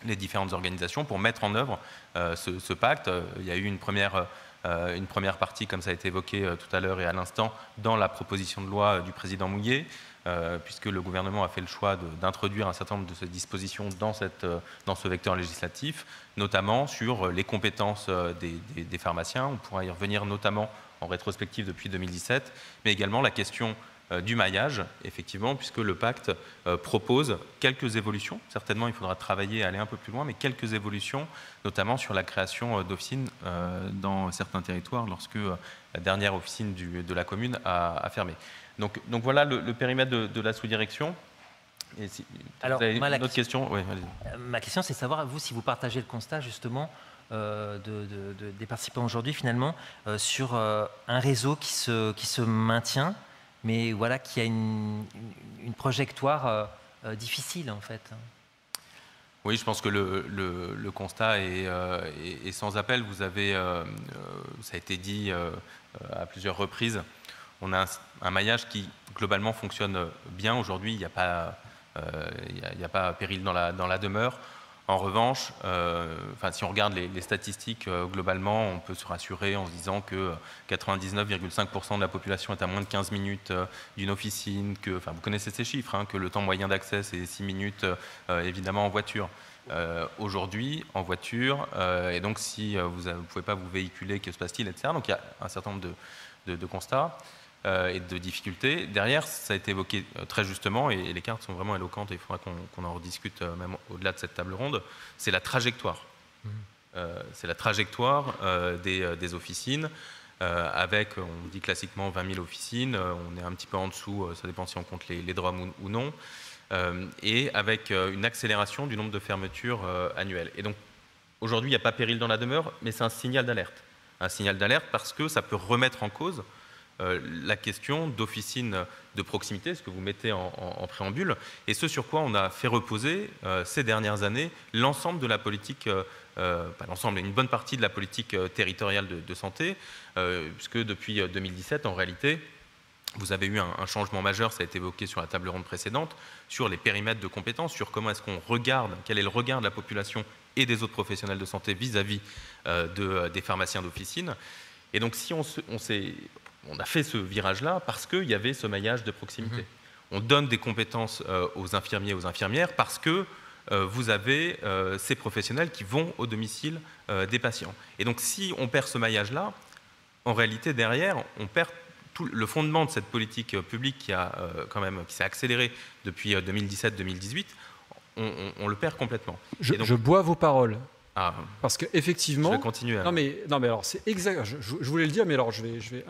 les différentes organisations, pour mettre en œuvre ce pacte. Il y a eu une première partie, comme ça a été évoqué tout à l'heure et à l'instant, dans la proposition de loi du président Mouillet, puisque le gouvernement a fait le choix d'introduire un certain nombre de ces dispositions dans ce vecteur législatif, notamment sur les compétences des pharmaciens. On pourra y revenir notamment en rétrospective depuis 2017, mais également la question du maillage, effectivement, puisque le pacte propose quelques évolutions. Certainement, il faudra travailler, aller un peu plus loin, mais quelques évolutions, notamment sur la création d'officines dans certains territoires, lorsque la dernière officine de la commune a fermé. Donc voilà le périmètre de la sous-direction. Alors, vous avez une autre question? Oui, ma question, c'est de savoir, vous, si vous partagez le constat, justement, des participants aujourd'hui, finalement, sur un réseau qui se maintient, mais voilà, qui a une trajectoire difficile, en fait. Oui, je pense que le constat est sans appel. Vous avez, ça a été dit à plusieurs reprises, on a un maillage qui, globalement, fonctionne bien. Aujourd'hui, il n'y a pas péril dans la demeure. En revanche, si on regarde les statistiques, globalement, on peut se rassurer en se disant que 99,5% de la population est à moins de 15 minutes d'une officine, vous connaissez ces chiffres, que le temps moyen d'accès, c'est 6 minutes, évidemment, en voiture. aujourd'hui en voiture. Et donc, si vous ne pouvez pas vous véhiculer, que se passe-t-il, etc. Donc, il y a un certain nombre de constats et de difficultés. Derrière, ça a été évoqué très justement, et les cartes sont vraiment éloquentes, et il faudra qu'on en rediscute même au-delà de cette table ronde, c'est la trajectoire. C'est la trajectoire des officines, avec, on dit classiquement 20 000 officines, on est un petit peu en dessous, ça dépend si on compte les DROM ou non, et avec une accélération du nombre de fermetures annuelles. Et donc, aujourd'hui, il n'y a pas péril dans la demeure, mais c'est un signal d'alerte. Un signal d'alerte parce que ça peut remettre en cause la question d'officines de proximité, ce que vous mettez en préambule, et ce sur quoi on a fait reposer ces dernières années l'ensemble de la politique, pas l'ensemble, mais une bonne partie de la politique territoriale de santé, puisque depuis 2017, en réalité, vous avez eu un changement majeur, ça a été évoqué sur la table ronde précédente, sur les périmètres de compétences, sur comment est-ce qu'on regarde, quel est le regard de la population et des autres professionnels de santé vis-à-vis des pharmaciens d'officine. Et donc, si on a fait ce virage-là parce qu'il y avait ce maillage de proximité. On donne des compétences aux infirmiers et aux infirmières parce que vous avez ces professionnels qui vont au domicile des patients. Et donc, si on perd ce maillage-là, en réalité, derrière, on perd tout le fondement de cette politique publique qui s'est accélérée depuis 2017-2018, on le perd complètement. Je bois vos paroles. Ah, parce qu'effectivement... Je vais continuer. Non mais alors, c'est exact. Je voulais le dire, mais alors je vais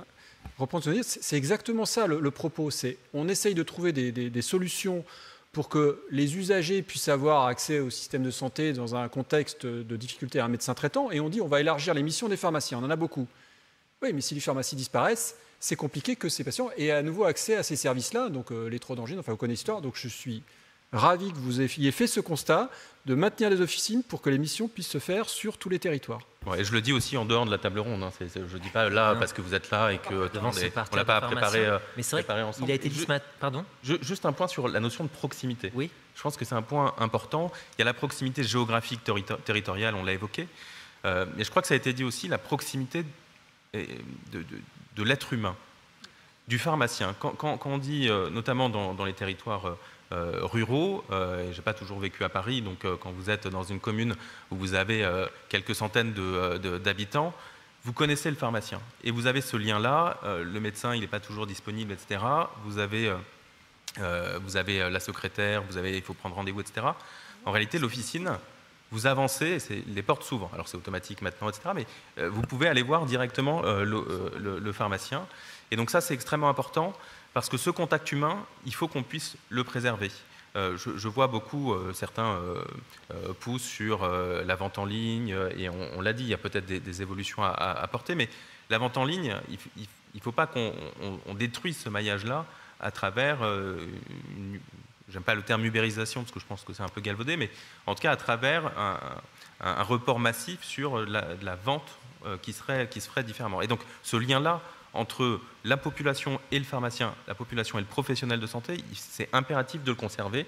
reprendre ce que je veux dire. C'est exactement ça le propos. On essaye de trouver des solutions pour que les usagers puissent avoir accès au système de santé dans un contexte de difficulté à un médecin traitant. Et on dit on va élargir les missions des pharmaciens. On en a beaucoup. Oui, mais si les pharmacies disparaissent, c'est compliqué que ces patients aient à nouveau accès à ces services-là. Donc les trop d'angines, enfin vous connaissez l'histoire. Donc je suis ravi que vous ayez fait ce constat de maintenir les officines pour que les missions puissent se faire sur tous les territoires. Ouais, et je le dis aussi en dehors de la table ronde. Je ne dis pas là parce que vous êtes là et que on ne l'a pas préparé ensemble. Il a été dit ce matin. Pardon. Juste un point sur la notion de proximité. Oui. Je pense que c'est un point important. Il y a la proximité géographique territoriale, on l'a évoqué. Mais je crois que ça a été dit aussi, la proximité de l'être humain, du pharmacien. Quand on dit, notamment dans les territoires ruraux, et je n'ai pas toujours vécu à Paris, donc quand vous êtes dans une commune où vous avez quelques centaines d'habitants, vous connaissez le pharmacien. Et vous avez ce lien-là, le médecin il n'est pas toujours disponible, etc. Vous avez la secrétaire, il faut prendre rendez-vous, etc. En réalité, l'officine, vous avancez, les portes s'ouvrent. Alors c'est automatique maintenant, etc. Mais vous pouvez aller voir directement le pharmacien. Et donc ça, c'est extrêmement important parce que ce contact humain, il faut qu'on puisse le préserver. Je vois beaucoup, certains poussent sur la vente en ligne, et on l'a dit, il y a peut-être des évolutions à apporter, mais la vente en ligne, il ne faut pas qu'on détruise ce maillage-là à travers, j'aime pas le terme ubérisation parce que je pense que c'est un peu galvaudé, mais en tout cas à travers un report massif sur la vente qui se ferait différemment. Et donc ce lien-là, entre la population et le pharmacien, la population et le professionnel de santé, c'est impératif de le conserver.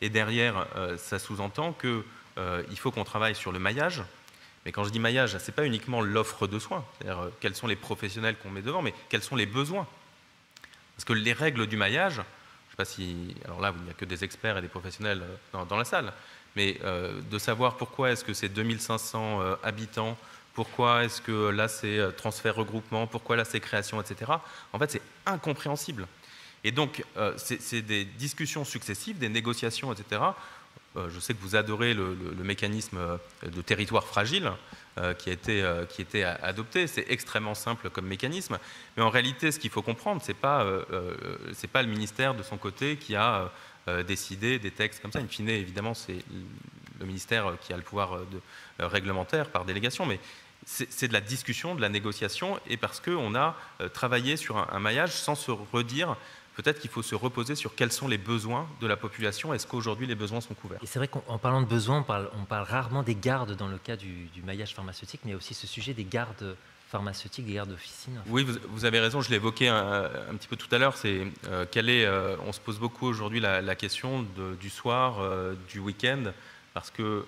Et derrière, ça sous-entend qu'il faut qu'on travaille sur le maillage. Mais quand je dis maillage, ce n'est pas uniquement l'offre de soins, c'est-à-dire quels sont les professionnels qu'on met devant, mais quels sont les besoins. Parce que les règles du maillage, je ne sais pas si... Alors là, il n'y a que des experts et des professionnels dans la salle, mais de savoir pourquoi est-ce que c'est 2500 habitants, pourquoi est-ce que là c'est transfert regroupement, pourquoi là c'est création, etc. En fait, c'est incompréhensible. Et donc, c'est des discussions successives, des négociations, etc. Je sais que vous adorez le mécanisme de territoire fragile qui a été adopté. C'est extrêmement simple comme mécanisme. Mais en réalité, ce qu'il faut comprendre, c'est pas le ministère de son côté qui a décidé des textes comme ça. In fine, évidemment, c'est le ministère qui a le pouvoir réglementaire par délégation. Mais c'est de la discussion, de la négociation, et parce qu'on a travaillé sur un maillage sans se redire, peut-être qu'il faut se reposer sur quels sont les besoins de la population, est-ce qu'aujourd'hui les besoins sont couverts. Et c'est vrai qu'en parlant de besoins, on parle rarement des gardes dans le cas du maillage pharmaceutique, mais il y a aussi ce sujet des gardes pharmaceutiques, des gardes d'officine. Oui, vous avez raison, je l'ai évoqué un petit peu tout à l'heure, on se pose beaucoup aujourd'hui la question du soir, du week-end, parce que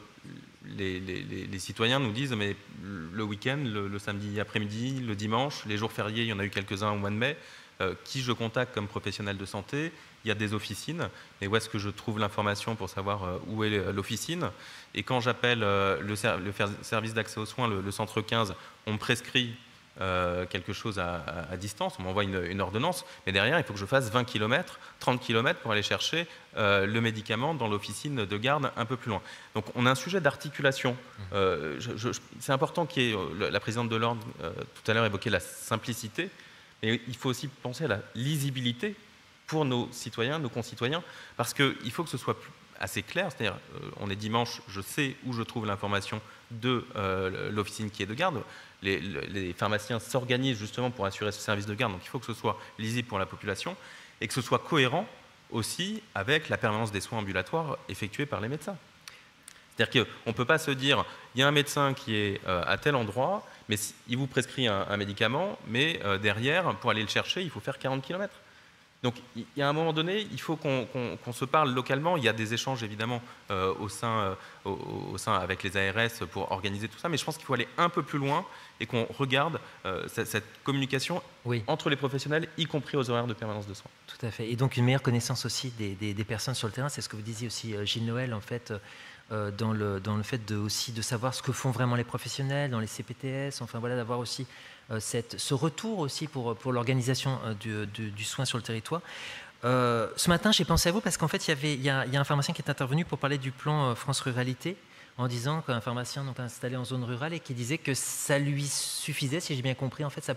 les citoyens nous disent mais le week-end, le samedi après-midi, le dimanche, les jours fériés, il y en a eu quelques-uns au mois de mai, qui je contacte comme professionnel de santé. Il y a des officines, mais où est-ce que je trouve l'information pour savoir où est l'officine? Et quand j'appelle le service d'accès aux soins, le centre 15, on me prescrit quelque chose à distance, on m'envoie une ordonnance, mais derrière, il faut que je fasse 20 km, 30 km pour aller chercher le médicament dans l'officine de garde un peu plus loin. Donc on a un sujet d'articulation. C'est important qu'il y ait, la présidente de l'Ordre tout à l'heure évoquait la simplicité, mais il faut aussi penser à la lisibilité pour nos citoyens, nos concitoyens, parce qu'il faut que ce soit assez clair, c'est-à-dire on est dimanche, je sais où je trouve l'information de l'officine qui est de garde. Les pharmaciens s'organisent justement pour assurer ce service de garde, donc il faut que ce soit lisible pour la population et que ce soit cohérent aussi avec la permanence des soins ambulatoires effectués par les médecins. C'est-à-dire qu'on ne peut pas se dire, il y a un médecin qui est à tel endroit, mais il vous prescrit un médicament, mais derrière, pour aller le chercher, il faut faire 40 km. Donc, il y a un moment donné, il faut qu'on se parle localement. Il y a des échanges, évidemment, au sein avec les ARS pour organiser tout ça. Mais je pense qu'il faut aller un peu plus loin et qu'on regarde cette communication entre les professionnels, y compris aux horaires de permanence de soins. Tout à fait. Et donc, une meilleure connaissance aussi des personnes sur le terrain. C'est ce que vous disiez aussi, Gilles Noël, en fait, dans le fait aussi de savoir ce que font vraiment les professionnels, dans les CPTS. Enfin, voilà, d'avoir aussi ce retour aussi pour l'organisation du soin sur le territoire. Ce matin, j'ai pensé à vous parce qu'en fait, il y a un pharmacien qui est intervenu pour parler du plan France Ruralité en disant qu'un pharmacien donc, installé en zone rurale et qui disait que ça lui suffisait, si j'ai bien compris, en fait,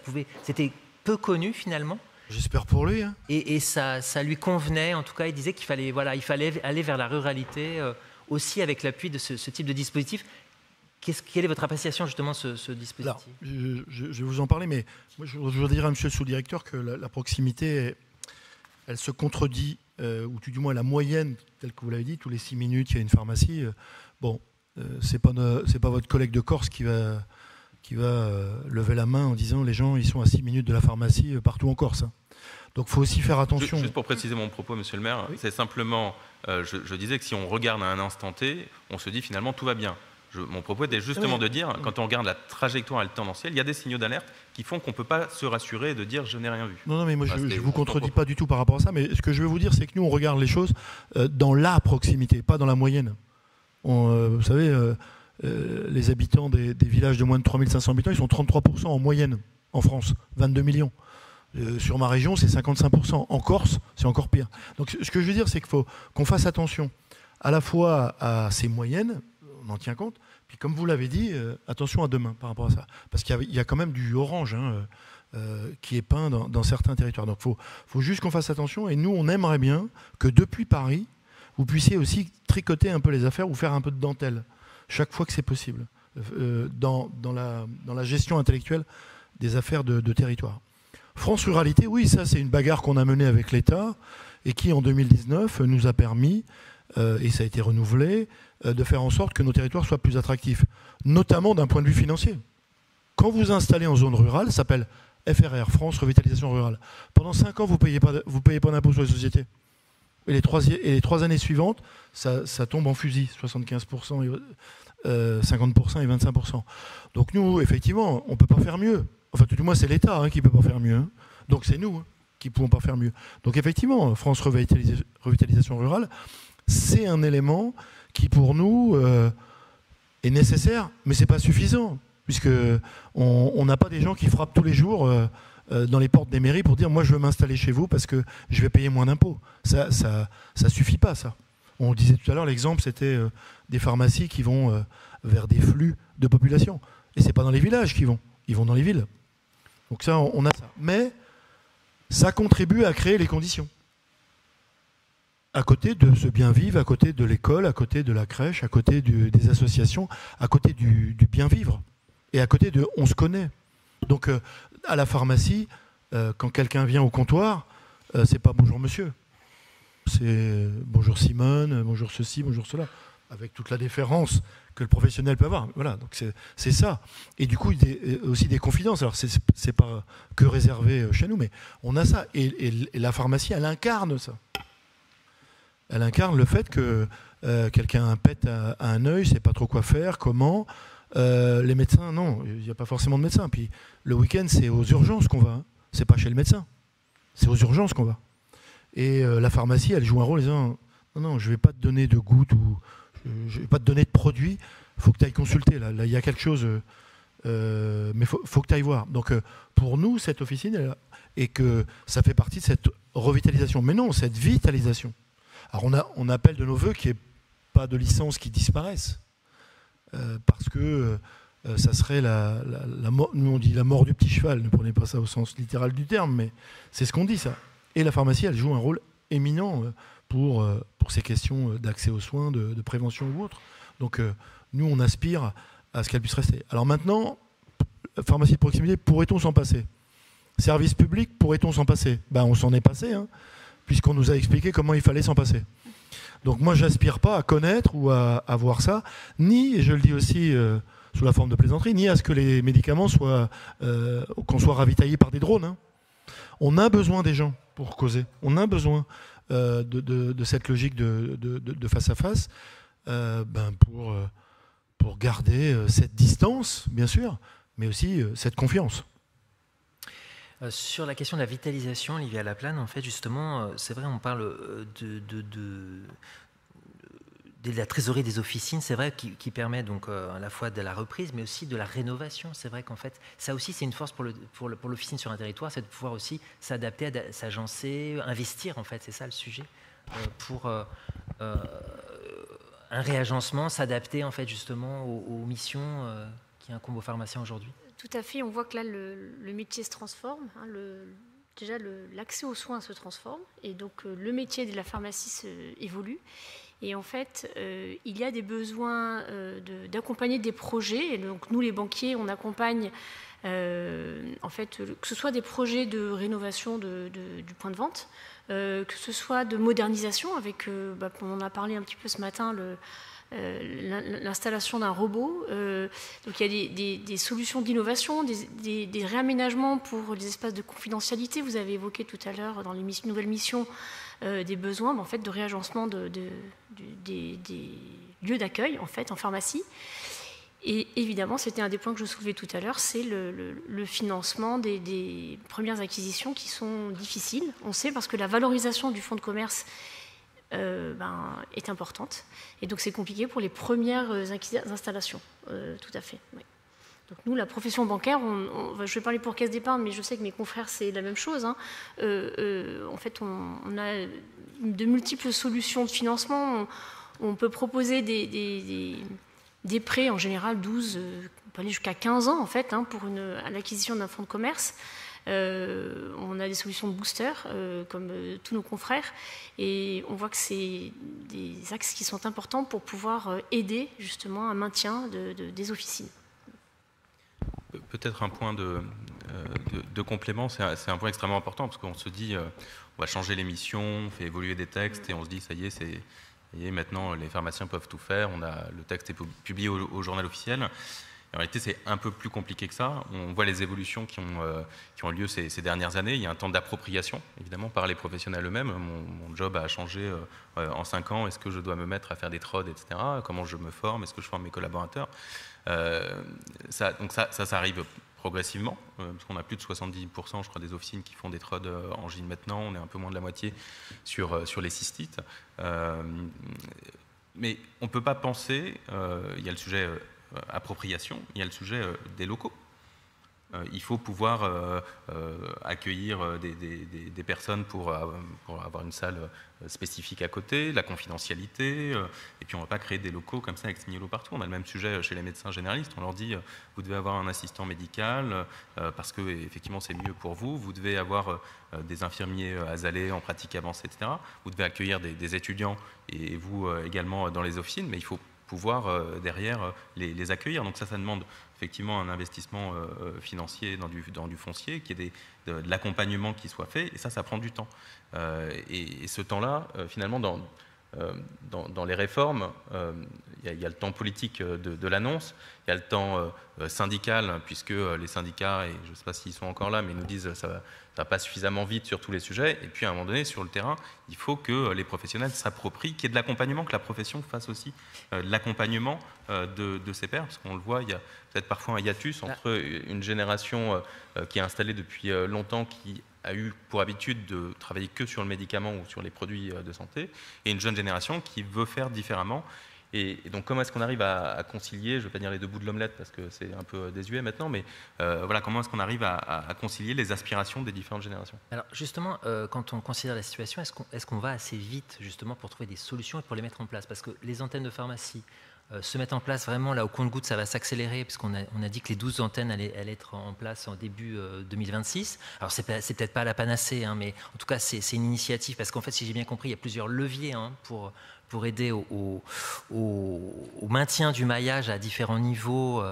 c'était peu connu finalement. J'espère pour lui. Hein. Et ça lui convenait, en tout cas, il disait qu'il fallait aller vers la ruralité aussi avec l'appui de ce type de dispositif. Quelle est votre appréciation justement de ce dispositif? Alors, je vais vous en parler, mais moi, je voudrais dire à monsieur le sous-directeur que la proximité, elle se contredit, ou tout du moins la moyenne, telle que vous l'avez dit, tous les 6 minutes, il y a une pharmacie. C'est pas votre collègue de Corse qui va lever la main en disant les gens ils sont à 6 minutes de la pharmacie partout en Corse. Hein. Donc il faut aussi faire attention. Juste pour préciser mon propos, monsieur le maire, c'est simplement, je disais que si on regarde à un instant T, on se dit finalement tout va bien. Mon propos était justement de dire, quand on regarde la trajectoire et le tendanciel, il y a des signaux d'alerte qui font qu'on ne peut pas se rassurer et de dire je n'ai rien vu. Non, mais moi je ne vous contredis pas du tout par rapport à ça, mais ce que je veux vous dire, c'est que nous, on regarde les choses dans la proximité, pas dans la moyenne. Vous savez, les habitants des villages de moins de 3500 habitants, ils sont 33% en moyenne en France, 22 millions. Sur ma région, c'est 55%. En Corse, c'est encore pire. Donc ce que je veux dire, c'est qu'il faut qu'on fasse attention à la fois à ces moyennes, on en tient compte. Puis comme vous l'avez dit, attention à demain par rapport à ça. Parce qu'il y a quand même du orange qui est peint dans certains territoires. Donc il faut juste qu'on fasse attention. Et nous, on aimerait bien que depuis Paris, vous puissiez aussi tricoter un peu les affaires ou faire un peu de dentelle, chaque fois que c'est possible, dans la gestion intellectuelle des affaires de territoire. France Ruralité, oui, ça c'est une bagarre qu'on a menée avec l'État et qui en 2019 nous a permis, et ça a été renouvelé, de faire en sorte que nos territoires soient plus attractifs, notamment d'un point de vue financier. Quand vous installez en zone rurale, ça s'appelle FRR, France Revitalisation Rurale. Pendant 5 ans, vous ne payez pas d'impôt sur les sociétés. Et les 3 années suivantes, ça tombe en fusil, 75%, 50% et 25%. Donc nous, effectivement, on ne peut pas faire mieux. Enfin, tout du moins, c'est l'État qui ne peut pas faire mieux. Hein. Donc c'est nous qui ne pouvons pas faire mieux. Donc effectivement, France Revitalisation Rurale, c'est un élément qui, pour nous, est nécessaire, mais ce n'est pas suffisant, puisqu'on n'a pas des gens qui frappent tous les jours dans les portes des mairies pour dire « moi, je veux m'installer chez vous parce que je vais payer moins d'impôts ». Ça suffit pas, ça. On le disait tout à l'heure, l'exemple, c'était des pharmacies qui vont vers des flux de population. Et ce n'est pas dans les villages qu'ils vont, ils vont dans les villes. Donc ça, on a ça. Mais ça contribue à créer les conditions. À côté de ce bien-vivre, à côté de l'école, à côté de la crèche, à côté des associations, à côté du bien-vivre. Et à côté de « on se connaît ». Donc à la pharmacie, quand quelqu'un vient au comptoir, c'est pas « bonjour monsieur ». C'est « bonjour Simone »,« bonjour ceci »,« bonjour cela », avec toute la déférence que le professionnel peut avoir. Voilà, donc c'est ça. Et du coup, il y a aussi des confidences. Alors, c'est pas que réservé chez nous, mais on a ça. Et la pharmacie, elle incarne ça. Elle incarne le fait que quelqu'un pète à un œil, sait pas trop quoi faire, comment. Les médecins, non, il n'y a pas forcément de médecin. Puis le week-end, c'est aux urgences qu'on va. Hein. C'est pas chez le médecin. C'est aux urgences qu'on va. Et la pharmacie, elle joue un rôle en disant non, je ne vais pas te donner de gouttes ou je ne vais pas te donner de produits, il faut que tu ailles consulter. Là, il y a quelque chose, mais faut que tu ailles voir. Donc, pour nous, cette officine, et que ça fait partie de cette revitalisation. Mais non, cette vitalisation. Alors, on appelle de nos voeux qu'il n'y ait pas de licences qui disparaissent. Parce que ça serait nous on dit la mort du petit cheval, ne prenez pas ça au sens littéral du terme, mais c'est ce qu'on dit, ça. Et la pharmacie, elle joue un rôle éminent pour ces questions d'accès aux soins, de prévention ou autre. Donc nous, on aspire à ce qu'elle puisse rester. Alors maintenant, pharmacie de proximité, pourrait-on s'en passer? Service public, pourrait-on s'en passer? Ben, on s'en est passé, hein, puisqu'on nous a expliqué comment il fallait s'en passer. Donc moi, j'aspire pas à connaître ou à voir ça, ni, et je le dis aussi sous la forme de plaisanterie, ni à ce que les médicaments qu'on soit ravitaillés par des drones. Hein. On a besoin des gens pour causer. On a besoin de cette logique de face à face pour garder cette distance, bien sûr, mais aussi cette confiance. Sur la question de la vitalisation, Olivier Laplane, en fait, justement, c'est vrai, on parle de la trésorerie des officines, c'est vrai, qui permet donc à la fois de la reprise, mais aussi de la rénovation. C'est vrai qu'en fait, ça aussi, c'est une force pour l'officine sur un territoire, c'est de pouvoir aussi s'adapter, s'agencer, investir, en fait, c'est ça le sujet, pour un réagencement, s'adapter, en fait, justement, aux missions qui incombent aux pharmaciens aujourd'hui. Tout à fait, on voit que là, le métier se transforme. Hein, déjà, l'accès aux soins se transforme, et donc le métier de la pharmacie évolue. Et en fait, il y a des besoins d'accompagner des projets. Et donc, nous, les banquiers, on accompagne, en fait, que ce soit des projets de rénovation du point de vente, que ce soit de modernisation, avec, on en a parlé un petit peu ce matin, l'installation d'un robot. Donc il y a des solutions d'innovation, des réaménagements pour les espaces de confidentialité. Vous avez évoqué tout à l'heure dans les nouvelles missions des besoins en fait, de réagencement des lieux d'accueil en fait, en pharmacie. Et évidemment, c'était un des points que je soulevais tout à l'heure, c'est le financement des premières acquisitions qui sont difficiles. On sait parce que la valorisation du fonds de commerce est importante. Et donc, c'est compliqué pour les premières installations. Tout à fait. Oui. Donc, nous, la profession bancaire, je vais parler pour Caisse d'Épargne, mais je sais que mes confrères, c'est la même chose. Hein. En fait, on a de multiples solutions de financement. On peut proposer des prêts, en général 12, on peut aller jusqu'à 15 ans, en fait, hein, pour à l'acquisition d'un fonds de commerce. On a des solutions de booster, comme tous nos confrères, et on voit que c'est des axes qui sont importants pour pouvoir aider justement à un maintien des officines. Peut-être un point de complément, c'est un point extrêmement important, parce qu'on se dit, on va changer les missions, on fait évoluer des textes, et on se dit, ça y est, maintenant les pharmaciens peuvent tout faire, le texte est publié au journal officiel. En réalité, c'est un peu plus compliqué que ça. On voit les évolutions qui ont lieu ces dernières années. Il y a un temps d'appropriation, évidemment, par les professionnels eux-mêmes. Mon job a changé en 5 ans. Est-ce que je dois me mettre à faire des TROD, etc. Comment je me forme? Est-ce que je forme mes collaborateurs? Donc ça arrive progressivement, parce qu'on a plus de 70%, je crois, des officines qui font des TROD en Gine maintenant. On est un peu moins de la moitié sur les cystites. Mais on ne peut pas penser... il y a le sujet... appropriation, il y a le sujet des locaux. Il faut pouvoir accueillir des personnes pour avoir une salle spécifique à côté, la confidentialité, et puis on ne va pas créer des locaux comme ça avec signalo partout. On a le même sujet chez les médecins généralistes, on leur dit vous devez avoir un assistant médical parce que effectivement c'est mieux pour vous, vous devez avoir des infirmiers azalés en pratique avancée, etc. Vous devez accueillir des étudiants et vous également dans les officines, mais il faut pouvoir derrière les accueillir. Donc ça demande effectivement un investissement financier dans du foncier, qu'il y ait de l'accompagnement qui soit fait, et ça prend du temps. Et ce temps-là, finalement, dans les réformes, il y a le temps politique de l'annonce, il y a le temps syndical, puisque les syndicats, et je ne sais pas s'ils sont encore là, mais ils nous disent que ça ne va pas suffisamment vite sur tous les sujets. Et puis à un moment donné, sur le terrain, il faut que les professionnels s'approprient, qu'il y ait de l'accompagnement, que la profession fasse aussi de l'accompagnement de ses pairs, parce qu'on le voit, il y a peut-être parfois un hiatus entre une génération qui est installée depuis longtemps, qui a eu pour habitude de travailler que sur le médicament ou sur les produits de santé, et une jeune génération qui veut faire différemment. Et donc, comment est-ce qu'on arrive à concilier, je ne vais pas dire les deux bouts de l'omelette parce que c'est un peu désuet maintenant, mais voilà, comment est-ce qu'on arrive à concilier les aspirations des différentes générations? Alors justement, quand on considère la situation, est-ce qu'on va assez vite justement pour trouver des solutions et pour les mettre en place? Parce que les antennes de pharmacie se mettent en place vraiment là au compte-gouttes, ça va s'accélérer puisqu'on a dit que les 12 antennes allaient être en place en début 2026. Alors c'est peut-être pas la panacée, hein, mais en tout cas c'est une initiative parce qu'en fait, si j'ai bien compris, il y a plusieurs leviers pour aider au maintien du maillage à différents niveaux,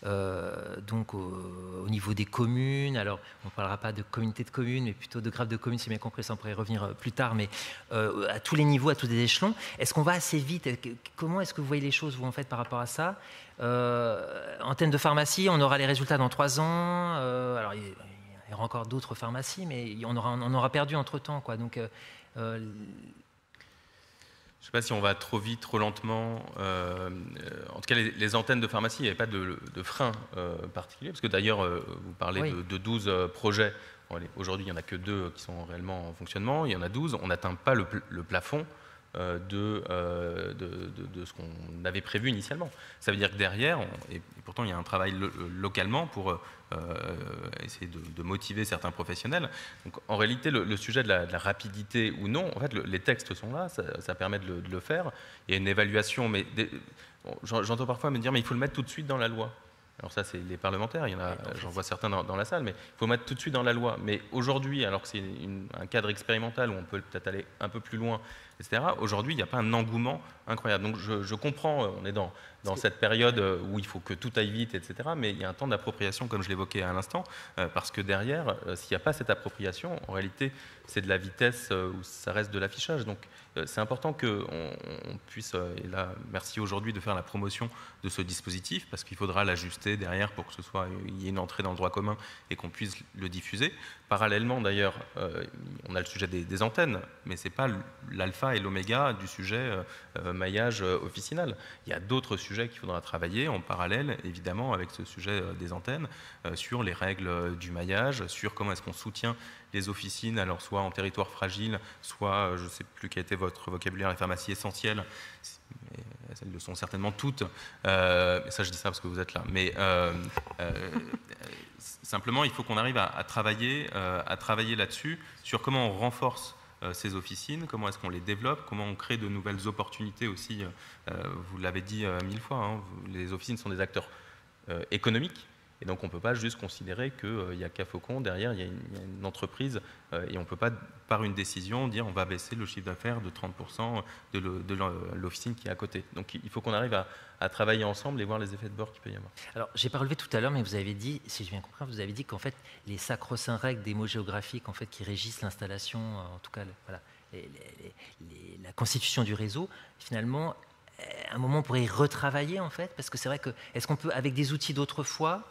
donc au niveau des communes. Alors, on ne parlera pas de communauté de communes, mais plutôt de grappes de communes, si bien compris, ça on pourrait y revenir plus tard, mais à tous les niveaux, à tous les échelons. Est-ce qu'on va assez vite? Comment est-ce que vous voyez les choses, vous, en fait, par rapport à ça? Antenne de pharmacie, on aura les résultats dans 3 ans. Alors, il y aura encore d'autres pharmacies, mais on aura perdu entre-temps, quoi. Donc, je ne sais pas si on va trop vite, trop lentement. En tout cas, les antennes de pharmacie, il n'y avait pas de frein particulier. Parce que d'ailleurs, vous parlez de 12 projets. Aujourd'hui, il n'y en a que 2 qui sont réellement en fonctionnement. Il y en a 12. On n'atteint pas le plafond de ce qu'on avait prévu initialement. Ça veut dire que derrière, et pourtant il y a un travail localement pour essayer de motiver certains professionnels. Donc, en réalité, le sujet de la rapidité ou non, en fait, les textes sont là, ça permet de le faire. Il y a une évaluation, mais j'entends parfois me dire mais il faut le mettre tout de suite dans la loi. Alors ça, c'est les parlementaires, j'en vois certains dans la salle, mais il faut le mettre tout de suite dans la loi. Mais aujourd'hui, alors que c'est un cadre expérimental où on peut peut-être aller un peu plus loin, etc., aujourd'hui, il n'y a pas un engouement incroyable. Donc je comprends, on est dans cette période où il faut que tout aille vite, etc., mais il y a un temps d'appropriation, comme je l'évoquais à l'instant, parce que derrière, s'il n'y a pas cette appropriation, en réalité, c'est de la vitesse où ça reste de l'affichage. Donc c'est important qu'on puisse, et là, merci aujourd'hui de faire la promotion de ce dispositif, parce qu'il faudra l'ajuster derrière pour que il y ait une entrée dans le droit commun et qu'on puisse le diffuser. Parallèlement, d'ailleurs, on a le sujet des antennes, mais ce n'est pas l'alpha et l'oméga du sujet maillage officinal. Il y a d'autres sujets qu'il faudra travailler en parallèle, évidemment, avec ce sujet des antennes, sur les règles du maillage, sur comment est-ce qu'on soutient les officines, alors soit en territoire fragile, soit, je ne sais plus quel était votre vocabulaire, les pharmacies essentielles, mais elles le sont certainement toutes, ça je dis ça parce que vous êtes là, mais simplement il faut qu'on arrive à travailler là-dessus, sur comment on renforce ces officines, comment est-ce qu'on les développe, comment on crée de nouvelles opportunités aussi, vous l'avez dit 1000 fois, hein, les officines sont des acteurs économiques. Et donc on ne peut pas juste considérer qu'il n'y a qu'à Faucon, derrière il y a une entreprise et on ne peut pas par une décision dire on va baisser le chiffre d'affaires de 30% de l'officine qui est à côté. Donc il faut qu'on arrive à travailler ensemble et voir les effets de bord qu'il peut y avoir. Alors j'ai pas relevé tout à l'heure, mais vous avez dit, si je bien compris, vous avez dit qu'en fait les sacro-saints règles des mots géographiques en fait, qui régissent l'installation, en tout cas voilà, la constitution du réseau, finalement, à un moment on pourrait y retravailler en fait, parce que c'est vrai que, est-ce qu'on peut, avec des outils d'autrefois,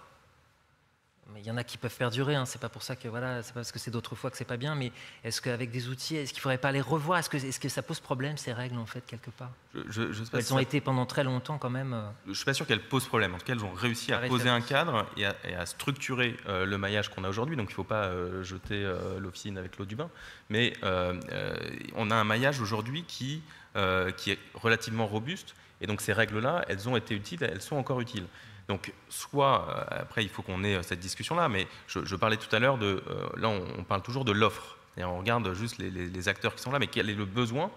mais il y en a qui peuvent perdurer, hein, c'est pas pour ça que voilà, c'est pas parce que c'est d'autres fois que c'est pas bien, mais est-ce qu'avec des outils, est-ce qu'il faudrait pas les revoir? Est-ce que ça pose problème ces règles en fait quelque part? Elles ont été pendant très longtemps quand même. Je suis pas sûr qu'elles posent problème. En tout cas, elles ont réussi à poser un cadre et à structurer le maillage qu'on a aujourd'hui. Donc il faut pas jeter l'officine avec l'eau du bain, mais on a un maillage aujourd'hui qui est relativement robuste. Et donc ces règles-là, elles ont été utiles, elles sont encore utiles. Donc, soit, après, il faut qu'on ait cette discussion-là, mais je parlais tout à l'heure de... là, on parle toujours de l'offre. On regarde juste les acteurs qui sont là, mais quel est le besoin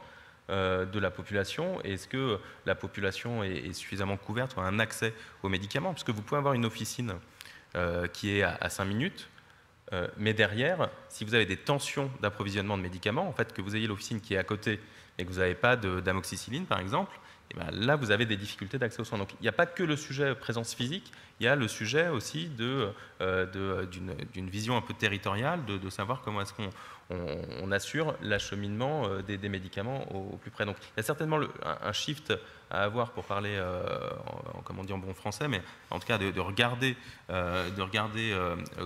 de la population? Est-ce que la population est suffisamment couverte ou a un accès aux médicaments? Parce que vous pouvez avoir une officine qui est à 5 minutes, mais derrière, si vous avez des tensions d'approvisionnement de médicaments, en fait, que vous ayez l'officine qui est à côté et que vous n'avez pas d'amoxicilline, par exemple, et bien là, vous avez des difficultés d'accès aux soins. Donc, il n'y a pas que le sujet présence physique, il y a le sujet aussi d'une vision un peu territoriale, de savoir comment est-ce qu'on assure l'acheminement des médicaments au plus près. Donc, il y a certainement un shift à avoir pour parler, comme on dit en bon français, mais en tout cas de regarder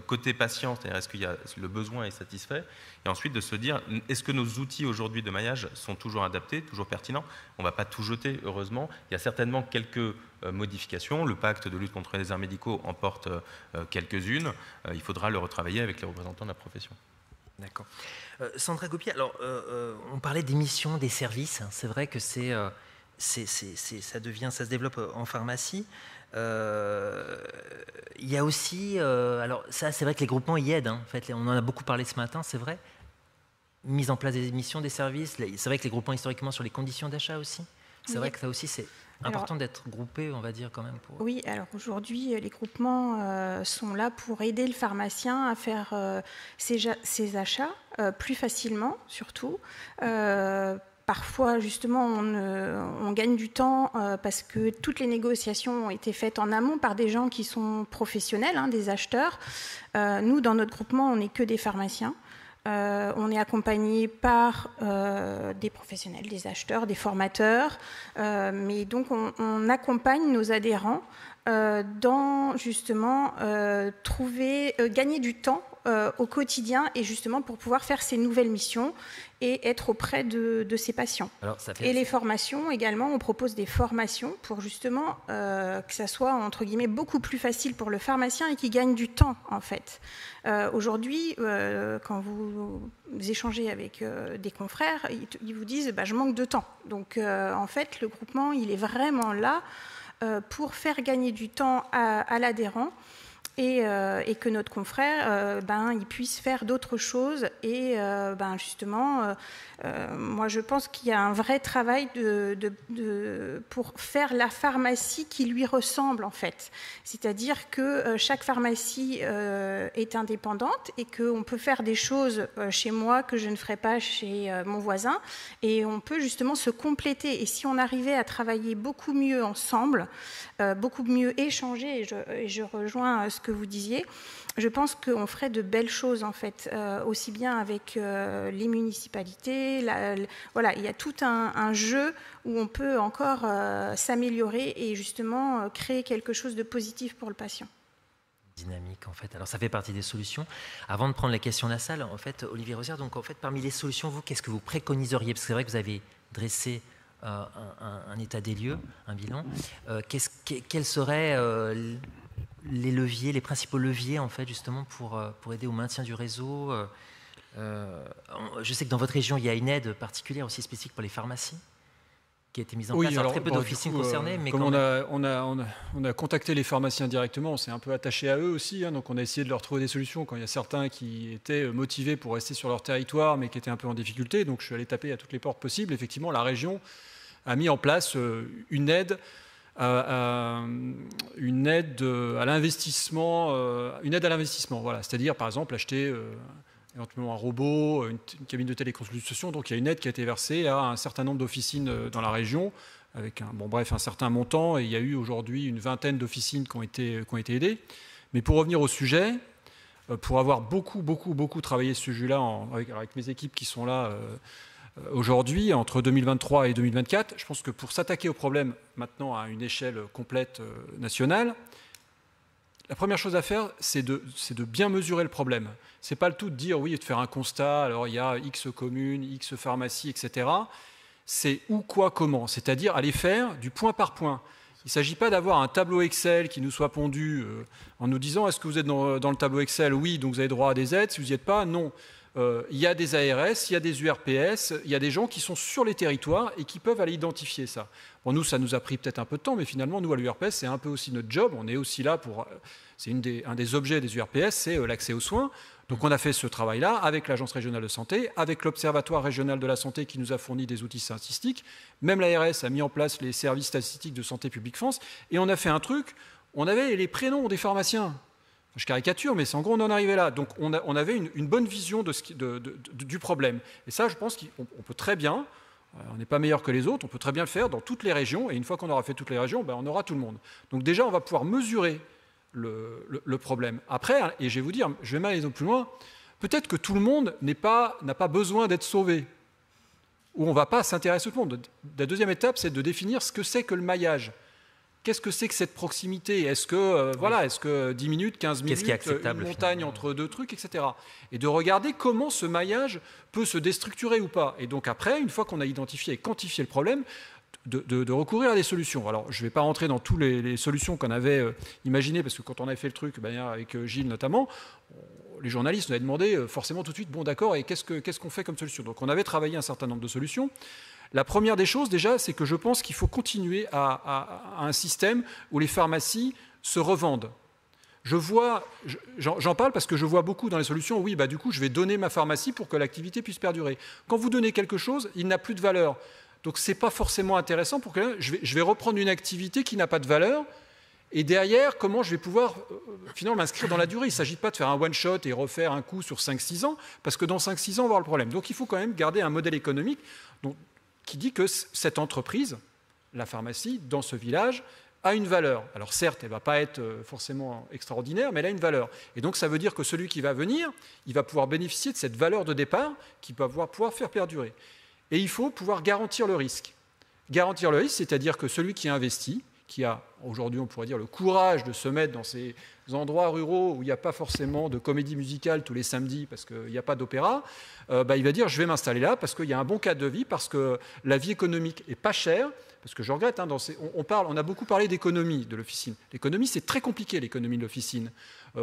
côté patient, c'est-à-dire est-ce que le besoin est satisfait, et ensuite de se dire est-ce que nos outils aujourd'hui de maillage sont toujours adaptés, toujours pertinents? On ne va pas tout jeter, heureusement. Il y a certainement quelques modifications. Le pacte de lutte contre les arts médicaux en porte quelques-unes. Il faudra le retravailler avec les représentants de la profession. D'accord. Sandra Gopi, alors on parlait des missions, des services. C'est vrai que ça se développe en pharmacie. Il y a aussi, alors ça c'est vrai que les groupements y aident. En fait, on en a beaucoup parlé ce matin, c'est vrai. Mise en place des missions, des services. C'est vrai que les groupements historiquement sur les conditions d'achat aussi. C'est vrai que ça aussi c'est important d'être groupé, on va dire quand même. Oui, alors aujourd'hui, les groupements sont là pour aider le pharmacien à faire ses achats plus facilement, surtout. Parfois, justement, on gagne du temps parce que toutes les négociations ont été faites en amont par des gens qui sont professionnels, des acheteurs. Nous, dans notre groupement, on n'est que des pharmaciens. On est accompagné par des professionnels, des acheteurs, des formateurs, mais donc on accompagne nos adhérents dans justement gagner du temps au quotidien et justement pour pouvoir faire ces nouvelles missions et être auprès de ces patients. Et les formations également, on propose des formations pour justement que ça soit entre guillemets beaucoup plus facile pour le pharmacien et qu'il gagne du temps en fait. Aujourd'hui, quand vous échangez avec des confrères, ils vous disent je manque de temps. Donc en fait, le groupement, il est vraiment là pour faire gagner du temps à l'adhérent et que notre confrère il puisse faire d'autres choses et justement moi je pense qu'il y a un vrai travail pour faire la pharmacie qui lui ressemble en fait, c'est-à-dire que chaque pharmacie est indépendante et qu'on peut faire des choses chez moi que je ne ferai pas chez mon voisin et on peut justement se compléter et si on arrivait à travailler beaucoup mieux ensemble, beaucoup mieux échanger et je rejoins ce que vous disiez, je pense qu'on ferait de belles choses en fait, aussi bien avec les municipalités. Voilà, il y a tout un jeu où on peut encore s'améliorer et justement créer quelque chose de positif pour le patient. Dynamique en fait. Alors ça fait partie des solutions. Avant de prendre les questions de la salle, en fait, Olivier Rosière, donc en fait, parmi les solutions, vous, qu'est-ce que vous préconiseriez? Parce que c'est vrai que vous avez dressé un état des lieux, un bilan. Quels seraient les leviers, les principaux leviers en fait justement pour aider au maintien du réseau? Je sais que dans votre région, il y a une aide particulière aussi spécifique pour les pharmacies qui a été mise en place. Alors, très peu d'officines concernées, mais comme quand on a contacté les pharmaciens directement, on s'est un peu attaché à eux aussi, donc on a essayé de leur trouver des solutions quand il y a certains qui étaient motivés pour rester sur leur territoire, mais qui étaient un peu en difficulté. Donc je suis allé taper à toutes les portes possibles. Effectivement, la région a mis en place une aide à l'investissement, voilà. C'est-à-dire par exemple acheter éventuellement un robot, une cabine de téléconsultation. Donc il y a une aide qui a été versée à un certain nombre d'officines dans la région, avec un certain montant, et il y a eu aujourd'hui une vingtaine d'officines qui ont été aidées. Mais pour revenir au sujet, pour avoir beaucoup travaillé ce sujet-là avec mes équipes qui sont là aujourd'hui, entre 2023 et 2024, je pense que pour s'attaquer au problème maintenant à une échelle complète nationale, la première chose à faire, c'est de bien mesurer le problème. Ce n'est pas le tout de dire oui et de faire un constat, alors il y a X communes, X pharmacies, etc. C'est où, quoi, comment, c'est-à-dire aller faire du point par point. Il ne s'agit pas d'avoir un tableau Excel qui nous soit pondu en nous disant est-ce que vous êtes dans le tableau Excel? Oui, donc vous avez droit à des aides. Si vous n'y êtes pas, non. Il y a des ARS, il y a des URPS, il y a des gens qui sont sur les territoires et qui peuvent aller identifier ça. Bon, nous, ça nous a pris peut-être un peu de temps, mais finalement, nous, à l'URPS, c'est un peu aussi notre job. On est aussi là pour... C'est un des objets des URPS, c'est l'accès aux soins. Donc on a fait ce travail-là avec l'Agence régionale de santé, avec l'Observatoire régional de la santé qui nous a fourni des outils statistiques. Même l'ARS a mis en place les services statistiques de Santé publique France. Et on a fait un truc, on avait les prénoms des pharmaciens. Je caricature, mais c'est en gros, on en arrivait là. Donc on avait une bonne vision du problème. Et ça, je pense qu'on peut très bien, on n'est pas meilleur que les autres, on peut très bien le faire dans toutes les régions. Et une fois qu'on aura fait toutes les régions, on aura tout le monde. Donc déjà, on va pouvoir mesurer le problème. Après, et je vais vous dire, je vais même aller plus loin, peut-être que tout le monde n'a pas besoin d'être sauvé, ou on ne va pas s'intéresser à tout le monde. La deuxième étape, c'est de définir ce que c'est que le maillage. Qu'est-ce que c'est que cette proximité? Est-ce que 10 minutes, 15 minutes, une montagne entre deux trucs, etc. Et de regarder comment ce maillage peut se déstructurer ou pas. Et donc après, une fois qu'on a identifié et quantifié le problème, de recourir à des solutions. Alors, je ne vais pas rentrer dans toutes les solutions qu'on avait imaginées, parce que quand on avait fait le truc, avec Gilles notamment, les journalistes nous avaient demandé forcément tout de suite, bon d'accord, et qu'est-ce qu'on fait comme solution? Donc on avait travaillé un certain nombre de solutions. La première des choses, déjà, c'est que je pense qu'il faut continuer à un système où les pharmacies se revendent. J'en parle parce que je vois beaucoup dans les solutions, oui, du coup, je vais donner ma pharmacie pour que l'activité puisse perdurer. Quand vous donnez quelque chose, il n'a plus de valeur. Donc, ce n'est pas forcément intéressant pour que je vais reprendre une activité qui n'a pas de valeur. Et derrière, comment je vais pouvoir finalement m'inscrire dans la durée? Il ne s'agit pas de faire un one-shot et refaire un coup sur 5-6 ans, parce que dans 5-6 ans, on va avoir le problème. Donc, il faut quand même garder un modèle économique qui dit que cette entreprise, la pharmacie, dans ce village, a une valeur. Alors certes, elle ne va pas être forcément extraordinaire, mais elle a une valeur. Et donc ça veut dire que celui qui va venir, il va pouvoir bénéficier de cette valeur de départ qui va pouvoir faire perdurer. Et il faut pouvoir garantir le risque. Garantir le risque, c'est-à-dire que celui qui investit, qui a, aujourd'hui on pourrait dire, le courage de se mettre dans ces endroits ruraux où il n'y a pas forcément de comédie musicale tous les samedis parce qu'il n'y a pas d'opéra, il va dire je vais m'installer là parce qu'il y a un bon cadre de vie, parce que la vie économique n'est pas chère. Parce que je regrette, on a beaucoup parlé d'économie de l'officine. L'économie, c'est très compliqué, l'économie de l'officine.